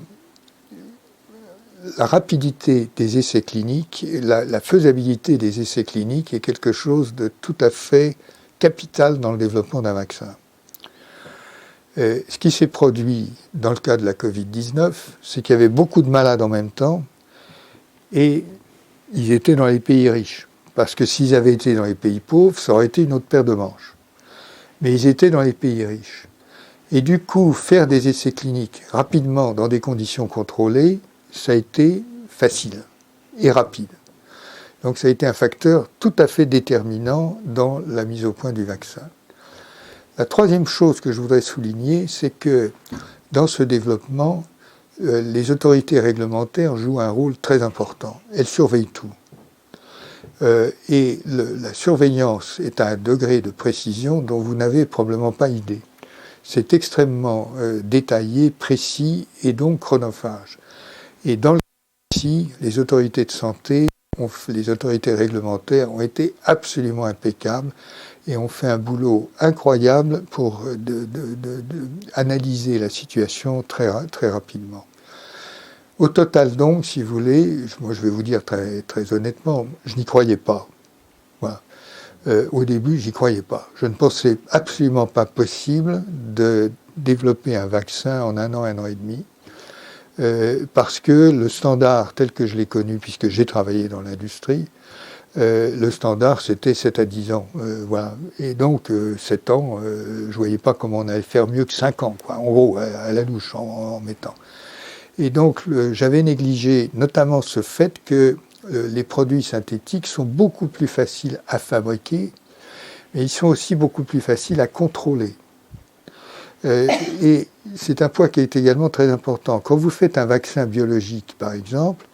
rapidité des essais cliniques, la faisabilité des essais cliniques est quelque chose de tout à fait capital dans le développement d'un vaccin. Ce qui s'est produit dans le cas de la Covid-19, c'est qu'il y avait beaucoup de malades en même temps et ils étaient dans les pays riches. Parce que s'ils avaient été dans les pays pauvres, ça aurait été une autre paire de manches. Mais ils étaient dans les pays riches. Et du coup, faire des essais cliniques rapidement dans des conditions contrôlées, ça a été facile et rapide. Donc ça a été un facteur tout à fait déterminant dans la mise au point du vaccin. La troisième chose que je voudrais souligner, c'est que dans ce développement, les autorités réglementaires jouent un rôle très important. Elles surveillent tout. Et la surveillance est à un degré de précision dont vous n'avez probablement pas idée. C'est extrêmement détaillé, précis et donc chronophage. Et dans le cas ici, les autorités de santé, les autorités réglementaires ont été absolument impeccables et ont fait un boulot incroyable pour analyser la situation très, très rapidement. Au total donc, si vous voulez, moi je vais vous dire très, très honnêtement, je n'y croyais pas. Voilà. Au début, j'y croyais pas. Je ne pensais absolument pas possible de développer un vaccin en un an et demi, parce que le standard tel que je l'ai connu, puisque j'ai travaillé dans l'industrie, le standard c'était 7 à 10 ans. Voilà. Et donc 7 ans, je voyais pas comment on allait faire mieux que 5 ans, quoi, en gros, à la louche, en mettant. Et donc j'avais négligé notamment ce fait que les produits synthétiques sont beaucoup plus faciles à fabriquer, mais ils sont aussi beaucoup plus faciles à contrôler. Et c'est un point qui est également très important. Quand vous faites un vaccin biologique, par exemple,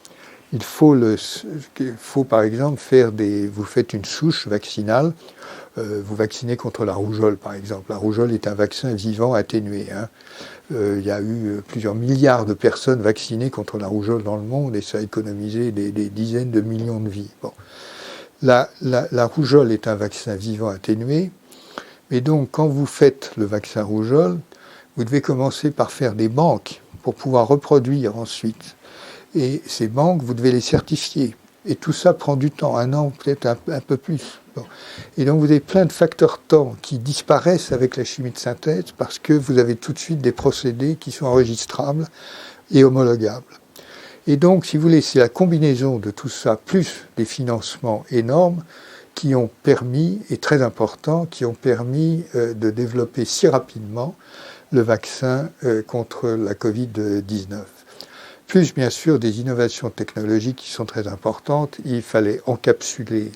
il faut par exemple vous faites une souche vaccinale, vous vaccinez contre la rougeole, par exemple. La rougeole est un vaccin vivant atténué. Il y a eu plusieurs milliards de personnes vaccinées contre la rougeole dans le monde et ça a économisé des dizaines de millions de vies. Bon. La rougeole est un vaccin vivant atténué, mais donc quand vous faites le vaccin rougeole, vous devez commencer par faire des banques pour pouvoir reproduire ensuite. Et ces banques, vous devez les certifier. Et tout ça prend du temps, 1 an, peut-être un peu plus. Bon. Et donc vous avez plein de facteurs temps qui disparaissent avec la chimie de synthèse parce que vous avez tout de suite des procédés qui sont enregistrables et homologables. Et donc, si vous voulez, c'est la combinaison de tout ça, plus des financements énormes, qui ont permis, et très importants, qui ont permis de développer si rapidement le vaccin contre la Covid-19. Plus, bien sûr, des innovations technologiques qui sont très importantes. Il fallait encapsuler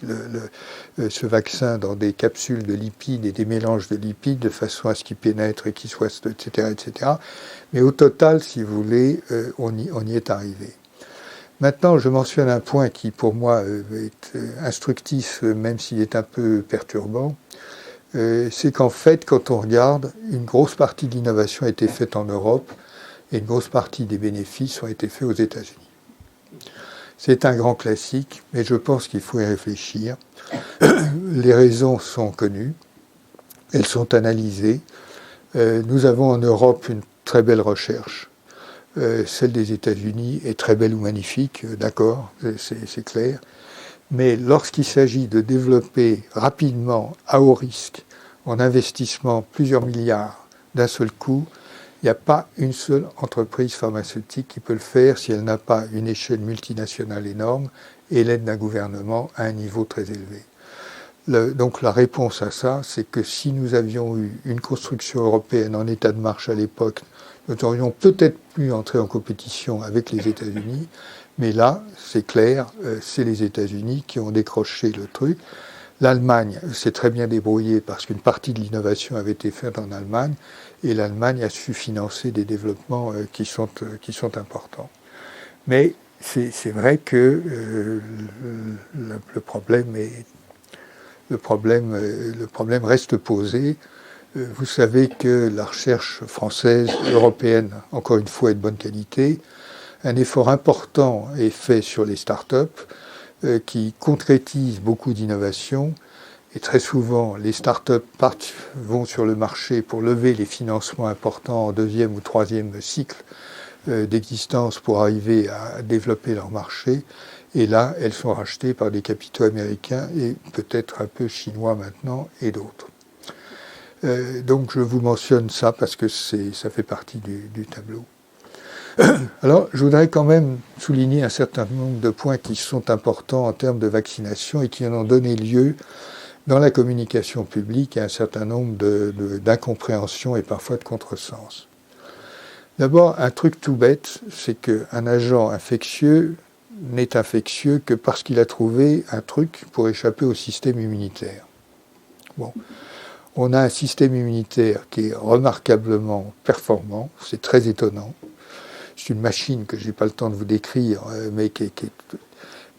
ce vaccin dans des capsules de lipides et des mélanges de lipides de façon à ce qu'il pénètre et qu'il soit, etc., etc. Mais au total, si vous voulez, on y est arrivé. Maintenant, je mentionne un point qui, pour moi, est instructif, même s'il est un peu perturbant. C'est qu'en fait, quand on regarde, une grosse partie de l'innovation a été faite en Europe et une grosse partie des bénéfices ont été faits aux États-Unis. C'est un grand classique, mais je pense qu'il faut y réfléchir. Les raisons sont connues, elles sont analysées. Nous avons en Europe une très belle recherche. Celle des États-Unis est très belle ou magnifique, d'accord, c'est clair. Mais lorsqu'il s'agit de développer rapidement, à haut risque, en investissement plusieurs milliards d'un seul coup, il n'y a pas une seule entreprise pharmaceutique qui peut le faire si elle n'a pas une échelle multinationale énorme et l'aide d'un gouvernement à un niveau très élevé. Donc la réponse à ça, c'est que si nous avions eu une construction européenne en état de marche à l'époque, nous aurions peut-être pu entrer en compétition avec les États-Unis, mais là, c'est clair, c'est les États-Unis qui ont décroché le truc. L'Allemagne s'est très bien débrouillée parce qu'une partie de l'innovation avait été faite en Allemagne et l'Allemagne a su financer des développements qui sont importants. Mais c'est vrai que le problème reste posé. Vous savez que la recherche française, européenne, encore une fois, est de bonne qualité. Un effort important est fait sur les start-up qui concrétisent beaucoup d'innovations. Et très souvent, les start-up vont sur le marché pour lever les financements importants en 2e ou 3e cycle d'existence pour arriver à développer leur marché. Et là, elles sont rachetées par des capitaux américains et peut-être un peu chinois maintenant et d'autres. Donc je vous mentionne ça parce que ça fait partie du tableau. Alors je voudrais quand même souligner un certain nombre de points qui sont importants en termes de vaccination et qui en ont donné lieu dans la communication publique à un certain nombre d'incompréhensions et parfois de contresens. D'abord, un truc tout bête, c'est qu'un agent infectieux n'est infectieux que parce qu'il a trouvé un truc pour échapper au système immunitaire. Bon. On a un système immunitaire qui est remarquablement performant, c'est très étonnant. C'est une machine que je n'ai pas le temps de vous décrire,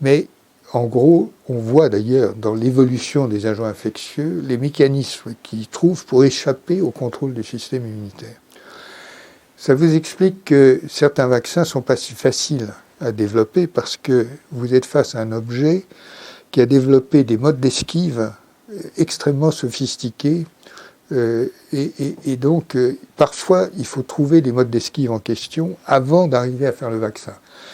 mais en gros, on voit d'ailleurs dans l'évolution des agents infectieux les mécanismes qu'ils trouvent pour échapper au contrôle du système immunitaire. Ça vous explique que certains vaccins ne sont pas si faciles à développer parce que vous êtes face à un objet qui a développé des modes d'esquive extrêmement sophistiqués Et donc, parfois, il faut trouver des modes d'esquive en question avant d'arriver à faire le vaccin.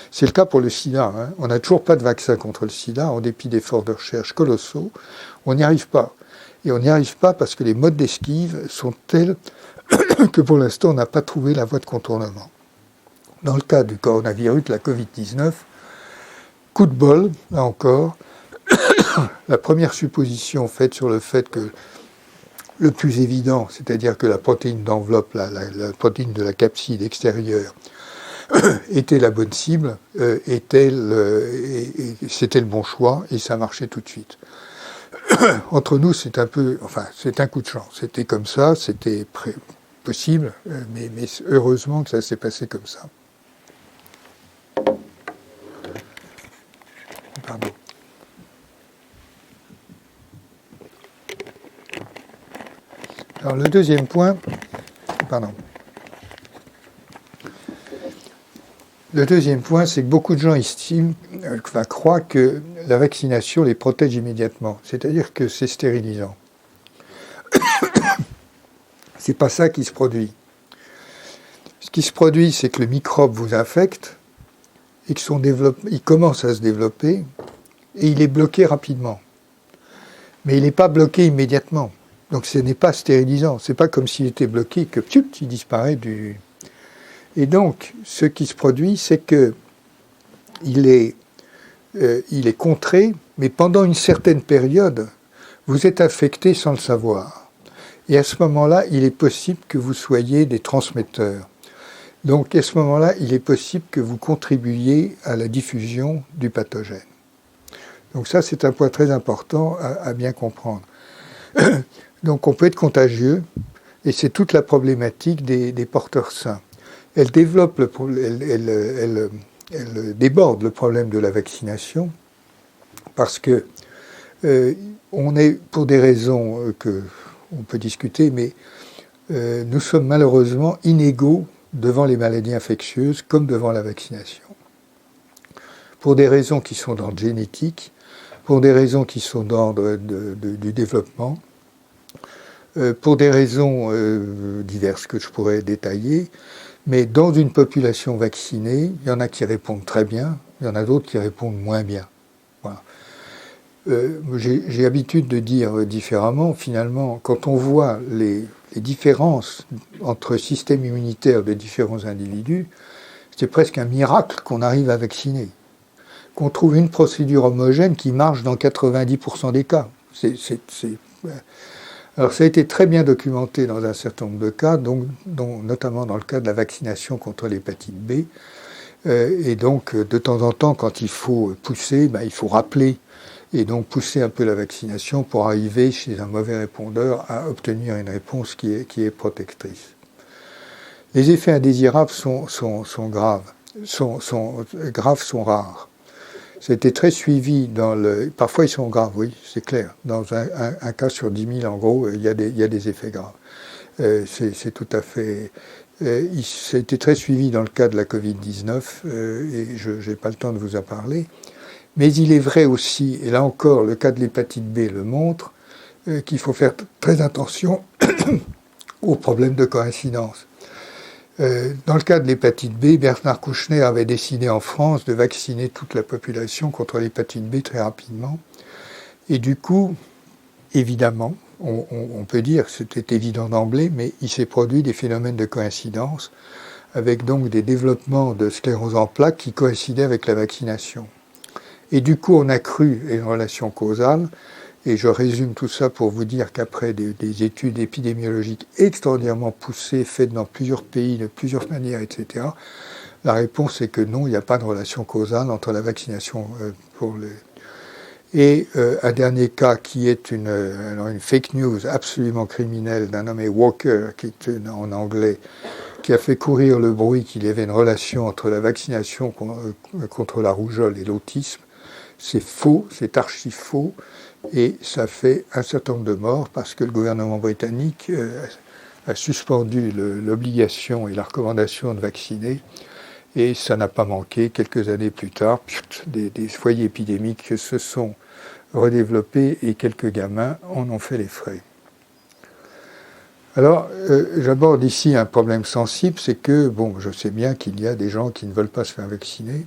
C'est le cas pour le sida. Hein. On n'a toujours pas de vaccin contre le sida, en dépit d'efforts de recherche colossaux. On n'y arrive pas. Et on n'y arrive pas parce que les modes d'esquive sont tels que pour l'instant, on n'a pas trouvé la voie de contournement. Dans le cas du coronavirus, de la Covid-19, coup de bol, là encore, la première supposition faite sur le fait que le plus évident, c'est-à-dire que la protéine d'enveloppe, la protéine de la capside extérieure, était la bonne cible, c'était le bon choix, et ça marchait tout de suite. Entre nous, c'est un coup de chance. C'était comme ça, c'était possible, mais heureusement que ça s'est passé comme ça. Pardon. Alors le deuxième point, c'est que beaucoup de gens croient que la vaccination les protège immédiatement, c'est-à-dire que c'est stérilisant. C'est pas ça qui se produit. Ce qui se produit, c'est que le microbe vous infecte et il commence à se développer et il est bloqué rapidement. Mais il n'est pas bloqué immédiatement. Donc ce n'est pas stérilisant. C'est pas comme s'il était bloqué que il disparaît du. Et donc ce qui se produit, c'est que il est contré, mais pendant une certaine période, vous êtes infecté sans le savoir. Et à ce moment-là, il est possible que vous soyez des transmetteurs. Donc à ce moment-là, il est possible que vous contribuiez à la diffusion du pathogène. Donc ça, c'est un point très important à bien comprendre. Donc on peut être contagieux, et c'est toute la problématique des porteurs sains. Elle déborde le problème de la vaccination, parce que on est, pour des raisons que on peut discuter, mais nous sommes malheureusement inégaux devant les maladies infectieuses comme devant la vaccination. Pour des raisons qui sont d'ordre génétique, pour des raisons qui sont d'ordre du développement, pour des raisons diverses que je pourrais détailler, mais dans une population vaccinée, il y en a qui répondent très bien, il y en a d'autres qui répondent moins bien. Voilà. J'ai l'habitude de dire différemment, finalement, quand on voit les différences entre systèmes immunitaires de différents individus, c'est presque un miracle qu'on arrive à vacciner, qu'on trouve une procédure homogène qui marche dans 90% des cas. Alors ça a été très bien documenté dans un certain nombre de cas, dont notamment dans le cas de la vaccination contre l'hépatite B. Et donc, de temps en temps, quand il faut pousser, il faut rappeler et donc pousser un peu la vaccination pour arriver chez un mauvais répondeur à obtenir une réponse qui est protectrice. Les effets indésirables sont graves, sont rares. C'était très suivi parfois ils sont graves, oui, c'est clair. Dans un cas sur 10 000, en gros, il y a des effets graves. C'est tout à fait. Ça a été très suivi dans le cas de la Covid-19, et je n'ai pas le temps de vous en parler. Mais il est vrai aussi, et là encore, le cas de l'hépatite B le montre, qu'il faut faire très attention aux problèmes de coïncidence. Dans le cas de l'hépatite B, Bernard Kouchner avait décidé en France de vacciner toute la population contre l'hépatite B très rapidement. Et du coup, évidemment, on peut dire que c'était évident d'emblée, mais il s'est produit des phénomènes de coïncidence, avec donc des développements de sclérose en plaques qui coïncidaient avec la vaccination. Et du coup, on a cru une relation causale, et je résume tout ça pour vous dire qu'après des études épidémiologiques extraordinairement poussées, faites dans plusieurs pays, de plusieurs manières, etc., la réponse est que non, il n'y a pas de relation causale entre la vaccination Et un dernier cas qui est une fake news absolument criminelle d'un nommé Walker, qui est en anglais, qui a fait courir le bruit qu'il y avait une relation entre la vaccination contre la rougeole et l'autisme. C'est faux, c'est archi faux, et ça fait un certain nombre de morts parce que le gouvernement britannique a suspendu l'obligation et la recommandation de vacciner, et ça n'a pas manqué. Quelques années plus tard, des foyers épidémiques se sont redéveloppés et quelques gamins en ont fait les frais. Alors, j'aborde ici un problème sensible, c'est que, bon, je sais bien qu'il y a des gens qui ne veulent pas se faire vacciner,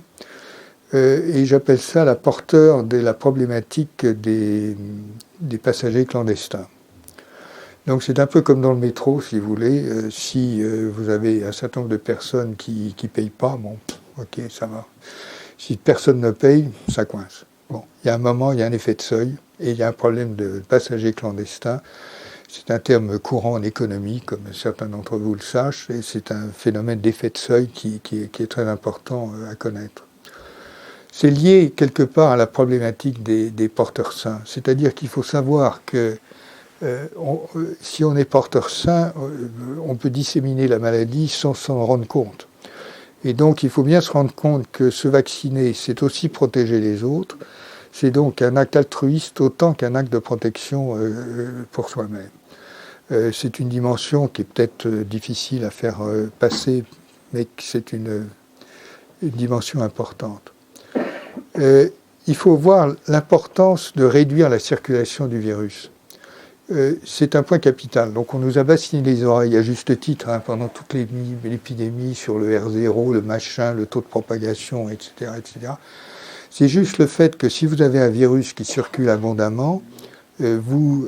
et j'appelle ça la porteur de la problématique des passagers clandestins. Donc c'est un peu comme dans le métro, si vous voulez. Si vous avez un certain nombre de personnes qui ne payent pas, bon, ok, ça va. Si personne ne paye, ça coince. Bon, il y a un moment, il y a un effet de seuil, et il y a un problème de passagers clandestins. C'est un terme courant en économie, comme certains d'entre vous le sachent, et c'est un phénomène d'effet de seuil qui est très important à connaître. C'est lié quelque part à la problématique des porteurs sains. C'est-à-dire qu'il faut savoir que si on est porteur sain, on peut disséminer la maladie sans s'en rendre compte. Et donc il faut bien se rendre compte que se vacciner, c'est aussi protéger les autres. C'est donc un acte altruiste autant qu'un acte de protection pour soi-même. C'est une dimension qui est peut-être difficile à faire passer, mais c'est une dimension importante. Il faut voir l'importance de réduire la circulation du virus. C'est un point capital. Donc on nous a bassiné les oreilles à juste titre pendant toute l'épidémie sur le R0, le machin, le taux de propagation, etc., etc. C'est juste le fait que si vous avez un virus qui circule abondamment, vous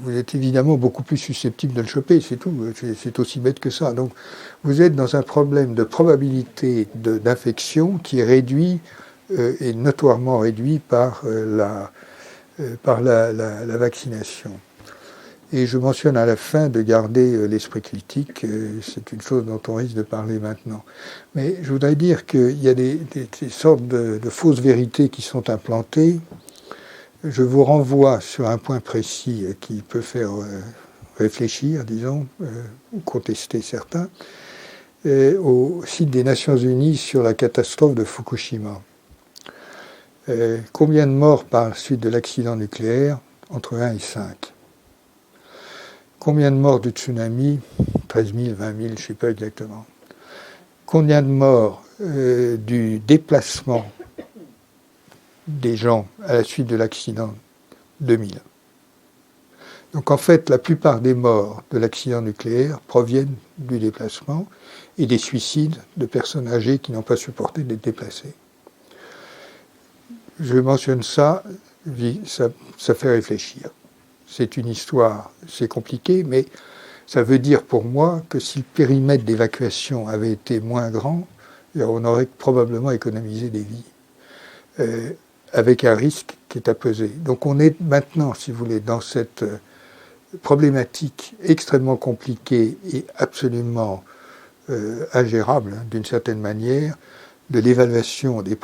êtes évidemment beaucoup plus susceptible de le choper, c'est tout. C'est aussi bête que ça. Donc vous êtes dans un problème de probabilité d'infection qui est réduit, et notoirement réduit par la vaccination. Et je mentionne à la fin de garder l'esprit critique, c'est une chose dont on risque de parler maintenant. Mais je voudrais dire qu'il y a des sortes de fausses vérités qui sont implantées. Je vous renvoie sur un point précis qui peut faire réfléchir, disons, ou contester certains, au site des Nations Unies sur la catastrophe de Fukushima. Combien de morts par suite de l'accident nucléaire? Entre 1 et 5. Combien de morts du tsunami? 13 000, 20 000, je ne sais pas exactement. Combien de morts du déplacement des gens à la suite de l'accident? 2000. Donc en fait, la plupart des morts de l'accident nucléaire proviennent du déplacement et des suicides de personnes âgées qui n'ont pas supporté d'être déplacées. Je mentionne ça, ça fait réfléchir. C'est une histoire, c'est compliqué, mais ça veut dire pour moi que si le périmètre d'évacuation avait été moins grand, on aurait probablement économisé des vies, avec un risque qui est à peser. Donc on est maintenant, si vous voulez, dans cette problématique extrêmement compliquée et absolument ingérable, d'une certaine manière, de l'évaluation du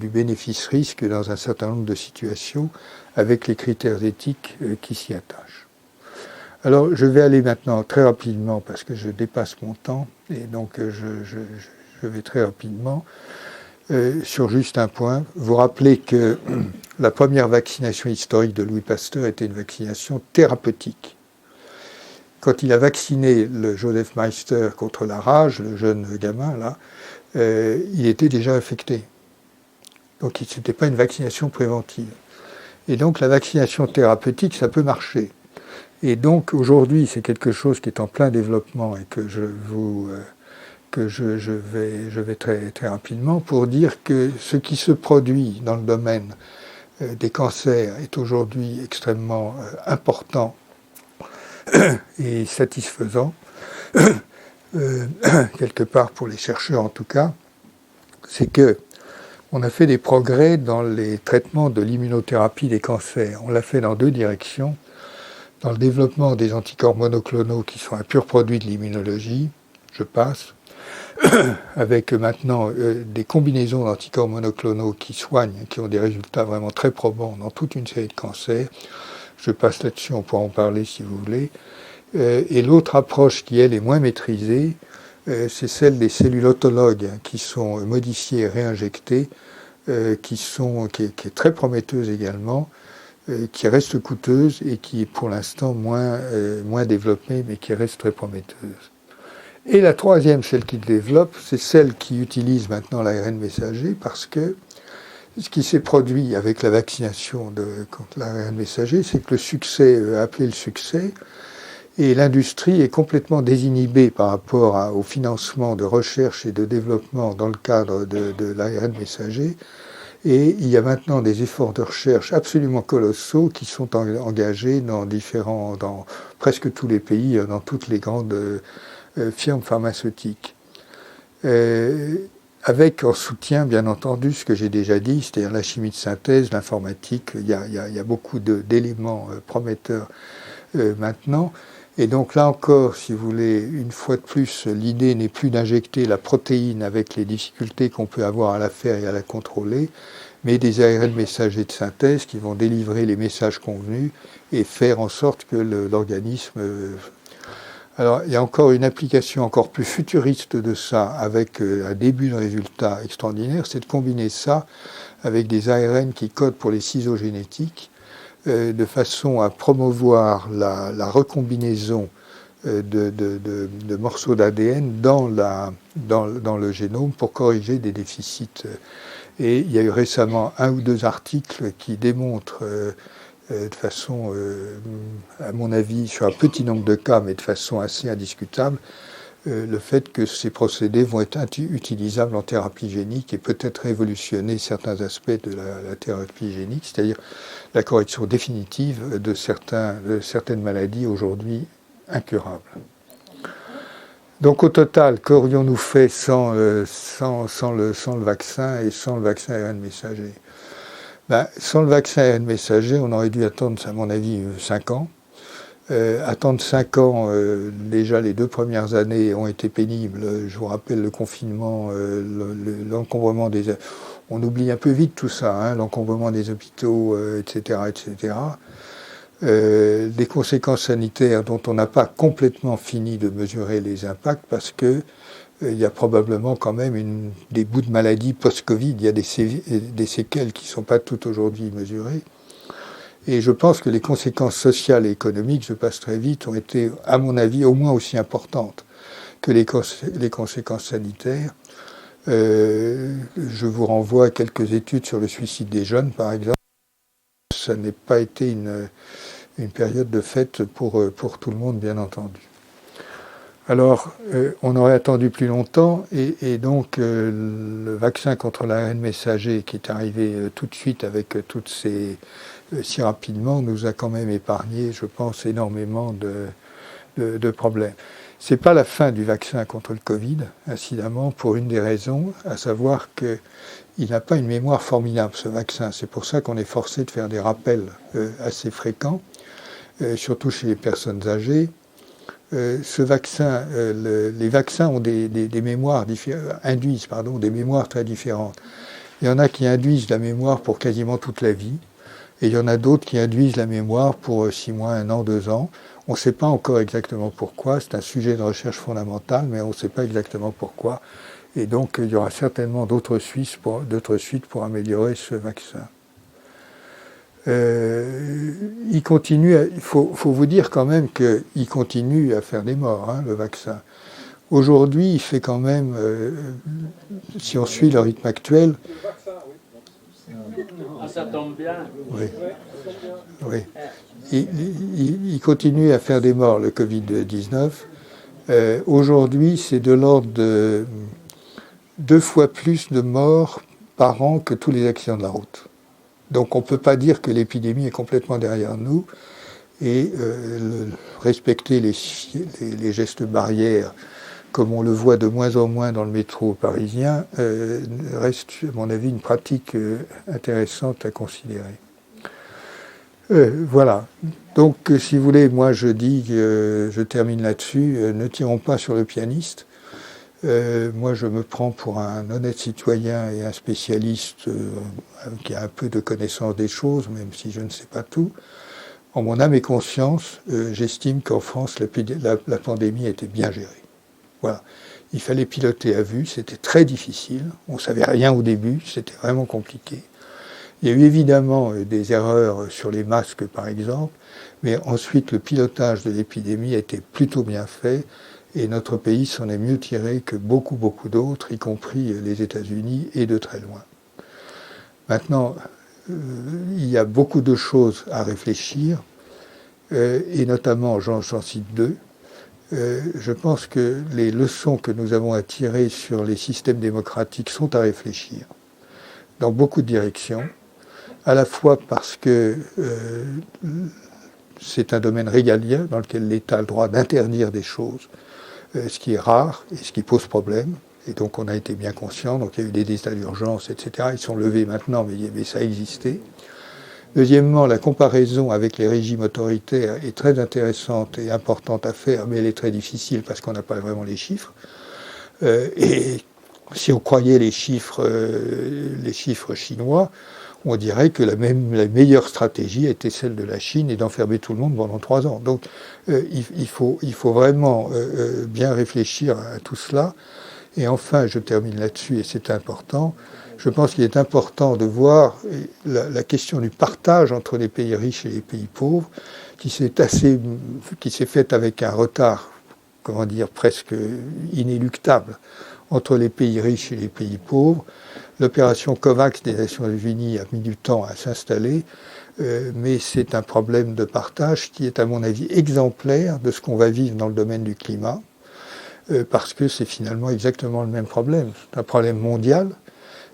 bénéfice-risque dans un certain nombre de situations avec les critères éthiques qui s'y attachent. Alors je vais aller maintenant très rapidement parce que je dépasse mon temps et donc je vais très rapidement sur juste un point. Vous rappelez que la première vaccination historique de Louis Pasteur était une vaccination thérapeutique. Quand il a vacciné le Joseph Meister contre la rage, le jeune gamin là, il était déjà infecté. Donc ce n'était pas une vaccination préventive. Et donc la vaccination thérapeutique, ça peut marcher. Et donc aujourd'hui, c'est quelque chose qui est en plein développement et que je vais très, très rapidement pour dire que ce qui se produit dans le domaine des cancers est aujourd'hui extrêmement important et satisfaisant. Quelque part pour les chercheurs en tout cas, c'est que on a fait des progrès dans les traitements de l'immunothérapie des cancers. On l'a fait dans deux directions. Dans le développement des anticorps monoclonaux qui sont un pur produit de l'immunologie, je passe, avec maintenant des combinaisons d'anticorps monoclonaux qui soignent, qui ont des résultats vraiment très probants dans toute une série de cancers. Je passe là-dessus, on pourra en parler si vous voulez. Et l'autre approche qui, elle, est moins maîtrisée, c'est celle des cellules autologues qui sont modifiées et réinjectées, qui est très prometteuse également, qui reste coûteuse et qui est pour l'instant moins développée, mais qui reste très prometteuse. Et la troisième, celle qui développe, c'est celle qui utilise maintenant l'ARN messager, parce que ce qui s'est produit avec la vaccination contre l'ARN messager, c'est que le succès, appelé le succès, Et l'industrie est complètement désinhibée par rapport au financement de recherche et de développement dans le cadre de l'ARN messager. Et il y a maintenant des efforts de recherche absolument colossaux qui sont engagés dans presque tous les pays, dans toutes les grandes firmes pharmaceutiques. Avec en soutien, bien entendu, ce que j'ai déjà dit, c'est-à-dire la chimie de synthèse, l'informatique, il y a beaucoup d'éléments prometteurs maintenant. Et donc là encore, si vous voulez, une fois de plus, l'idée n'est plus d'injecter la protéine avec les difficultés qu'on peut avoir à la faire et à la contrôler, mais des ARN messagers de synthèse qui vont délivrer les messages convenus et faire en sorte que l'organisme... Alors, il y a encore une application encore plus futuriste de ça, avec un début de résultat extraordinaire, c'est de combiner ça avec des ARN qui codent pour les ciseaux génétiques, de façon à promouvoir la recombinaison de morceaux d'ADN dans le génome pour corriger des déficits. Et il y a eu récemment 1 ou 2 articles qui démontrent de façon, à mon avis, sur un petit nombre de cas, mais de façon assez indiscutable, le fait que ces procédés vont être utilisables en thérapie génique et peut-être révolutionner certains aspects de la thérapie génique, c'est-à-dire la correction définitive de certaines maladies aujourd'hui incurables. Donc au total, qu'aurions-nous fait sans le vaccin et sans le vaccin ARN messager ? Sans le vaccin ARN messager, on aurait dû attendre, à mon avis, 5 ans. Attendre 5 ans, déjà les 2 premières années ont été pénibles. Je vous rappelle le confinement, l'encombrement des... On oublie un peu vite tout ça, hein, l'encombrement des hôpitaux, etc., etc. Des conséquences sanitaires dont on n'a pas complètement fini de mesurer les impacts parce que il y a probablement quand même des bouts de maladie post-Covid, il y a des séquelles qui ne sont pas toutes aujourd'hui mesurées. Et je pense que les conséquences sociales et économiques, je passe très vite, ont été, à mon avis, au moins aussi importantes que les conséquences sanitaires. Je vous renvoie à quelques études sur le suicide des jeunes, par exemple. Ça n'a pas été une période de fête pour tout le monde, bien entendu. Alors, on aurait attendu plus longtemps, et donc le vaccin contre l'ARN messager qui est arrivé tout de suite avec toutes ces... si rapidement, nous a quand même épargné, je pense, énormément de problèmes. Ce n'est pas la fin du vaccin contre le Covid, incidemment, pour une des raisons, à savoir qu'il n'a pas une mémoire formidable, ce vaccin. C'est pour ça qu'on est forcé de faire des rappels assez fréquents, surtout chez les personnes âgées. Ce vaccin, les vaccins ont des mémoires induisent des mémoires très différentes. Il y en a qui induisent la mémoire pour quasiment toute la vie, et il y en a d'autres qui induisent la mémoire pour 6 mois, 1 an, 2 ans. On ne sait pas encore exactement pourquoi, c'est un sujet de recherche fondamentale, mais on ne sait pas exactement pourquoi. Et donc il y aura certainement d'autres suites pour améliorer ce vaccin. Il continue, il faut vous dire quand même qu'il continue à faire des morts, hein, le vaccin. Aujourd'hui, il fait quand même, si on suit le rythme actuel... Ah, ça tombe bien. Oui. Oui. Il continue à faire des morts, le Covid-19. Aujourd'hui, c'est de l'ordre de 2 fois plus de morts par an que tous les accidents de la route. Donc on ne peut pas dire que l'épidémie est complètement derrière nous, et respecter les gestes barrières, comme on le voit de moins en moins dans le métro parisien, reste, à mon avis, une pratique intéressante à considérer. Voilà. Donc, si vous voulez, moi je dis, je termine là-dessus, ne tirons pas sur le pianiste. Moi, je me prends pour un honnête citoyen et un spécialiste qui a un peu de connaissance des choses, même si je ne sais pas tout. En mon âme et conscience, j'estime qu'en France, la pandémie a été bien gérée. Voilà. Il fallait piloter à vue, c'était très difficile. On ne savait rien au début, c'était vraiment compliqué. Il y a eu évidemment des erreurs sur les masques, par exemple, mais ensuite, le pilotage de l'épidémie a été plutôt bien fait. Et notre pays s'en est mieux tiré que beaucoup d'autres, y compris les États-Unis, et de très loin. Maintenant, il y a beaucoup de choses à réfléchir. et notamment, j'en cite deux. Je pense que les leçons que nous avons à tirer sur les systèmes démocratiques sont à réfléchir dans beaucoup de directions, à la fois parce que c'est un domaine régalien dans lequel l'État a le droit d'interdire des choses, ce qui est rare et ce qui pose problème. Et donc on a été bien conscient, donc il y a eu des états d'urgence, etc. Ils sont levés maintenant, mais ça existait. Deuxièmement, la comparaison avec les régimes autoritaires est très intéressante et importante à faire, mais elle est très difficile parce qu'on n'a pas vraiment les chiffres. Et si on croyait les chiffres chinois, on dirait que la meilleure stratégie était celle de la Chine et d'enfermer tout le monde pendant 3 ans. Donc il faut vraiment bien réfléchir à tout cela. Et enfin, je termine là-dessus, et c'est important, je pense qu'il est important de voir la question du partage entre les pays riches et les pays pauvres, qui s'est faite avec un retard, comment dire, presque inéluctable entre les pays riches et les pays pauvres. L'opération COVAX des Nations Unies a mis du temps à s'installer, mais c'est un problème de partage qui est, à mon avis, exemplaire de ce qu'on va vivre dans le domaine du climat, parce que c'est finalement exactement le même problème. C'est un problème mondial.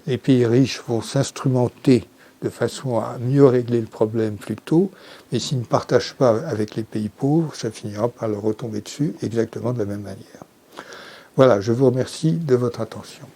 Les pays riches vont s'instrumenter de façon à mieux régler le problème plus tôt, mais s'ils ne partagent pas avec les pays pauvres, ça finira par leur retomber dessus exactement de la même manière. Voilà, je vous remercie de votre attention.